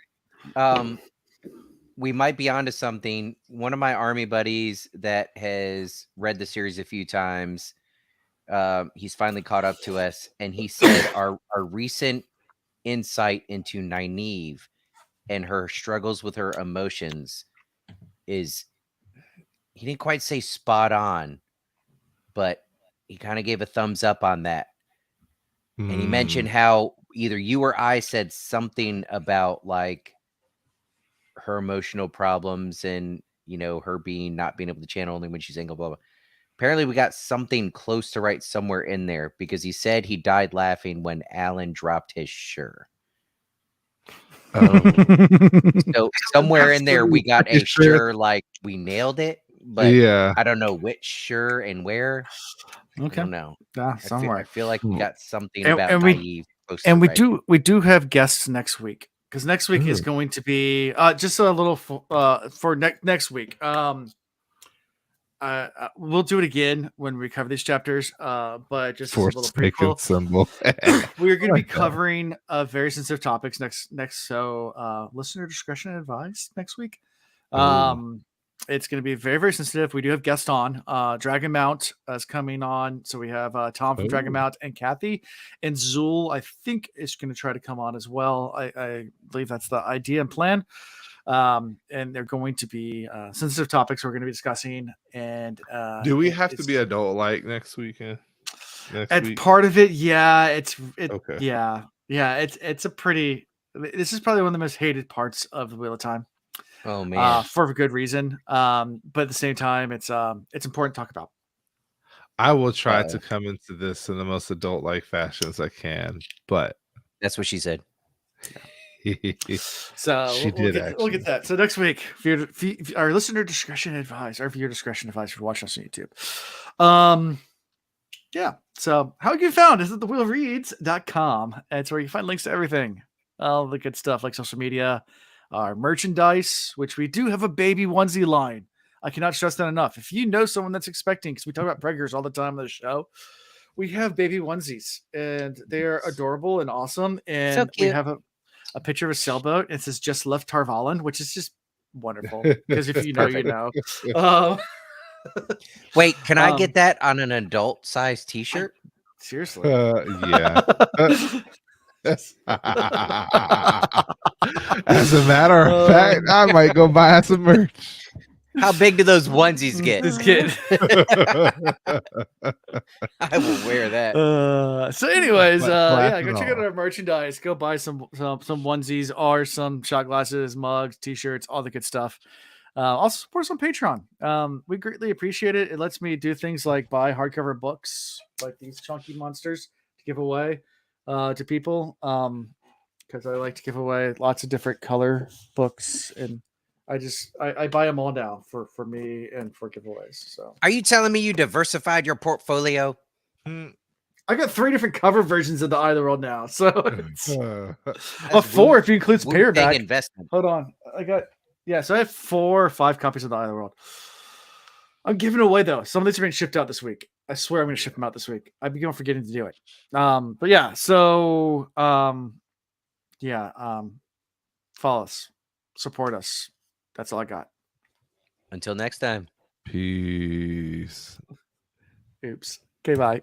we might be onto something. One of my army buddies that has read the series a few times, he's finally caught up to us, and he said our recent insight into Nynaeve and her struggles with her emotions is, he didn't quite say spot on, but he kind of gave a thumbs up on that. And he mentioned how either you or I said something about like her emotional problems and her not being able to channel only when she's single, blah blah. Apparently, we got something close to right somewhere in there because he said he died laughing when Alan dropped his sure. Oh, So somewhere in there, we got a Pretty sure. sure, like we nailed it, but yeah. I don't know which sure and where. I Okay. don't know. Yeah, somewhere. I feel like we got something And- about and we- naive. Close to And we right. do have guests next week, because next week is Ooh. going to be just a little for next week. We'll do it again when we cover these chapters. But just as a little Forsaken prequel, symbol. we're going to be like that. covering very sensitive topics next. So listener discretion advised next week. It's going to be very, very sensitive. We do have guests on. Dragon Mount is coming on. So we have Tom from Dragon Ooh. Mount and Kathy. And Zool, I think, is going to try to come on as well. I believe that's the idea and plan. And they're going to be sensitive topics we're going to be discussing. And Do we have to be adult like next weekend? It's part of it. Yeah. Okay. Yeah. It's a pretty. This is probably one of the most hated parts of the Wheel of Time. Oh man. For a good reason. But at the same time, it's important to talk about. I will try to come into this in the most adult like fashion as I can, but that's what she said. So She we'll did get that. So next week, if our listener discretion advice, or viewer discretion advice for watching us on YouTube. Yeah. So how you found is at thewheelreads.com. It's where you find links to everything. All the good stuff like social media, our merchandise, which we do have a baby onesie line. I cannot stress that enough. If you know someone that's expecting, because we talk about preggers all the time on the show, we have baby onesies and they're adorable and awesome. And So we cute. have a picture of a sailboat. It says "Just left Tarvalin," which is just wonderful. Because if you know, you know. Wait, can I get that on an adult size T-shirt? Seriously. Yeah. As a matter of fact, I might go buy some merch. How big do those onesies get? This kid. I will wear that. So anyways, But go check out our merchandise. Go buy some onesies or some shot glasses, mugs, t-shirts, all the good stuff. Also support us on Patreon. We greatly appreciate it. It lets me do things like buy hardcover books like these chunky monsters to give away to people. Because I like to give away lots of different color books, and I buy them all now for me and for giveaways. So Are you telling me you diversified your portfolio? I got 3 different cover versions of the Eye of the World now. So it's That's 4 if you include Wu-Tang paperback. investment. Hold on. So I have 4 or 5 copies of the Eye of the World. I'm giving it away though. Some of these are being shipped out this week. I swear I'm going to ship them out this week. I've been forgetting to do it. But yeah, so follow us, support us. That's all I got. Until next time. Peace. Oops. Okay, bye.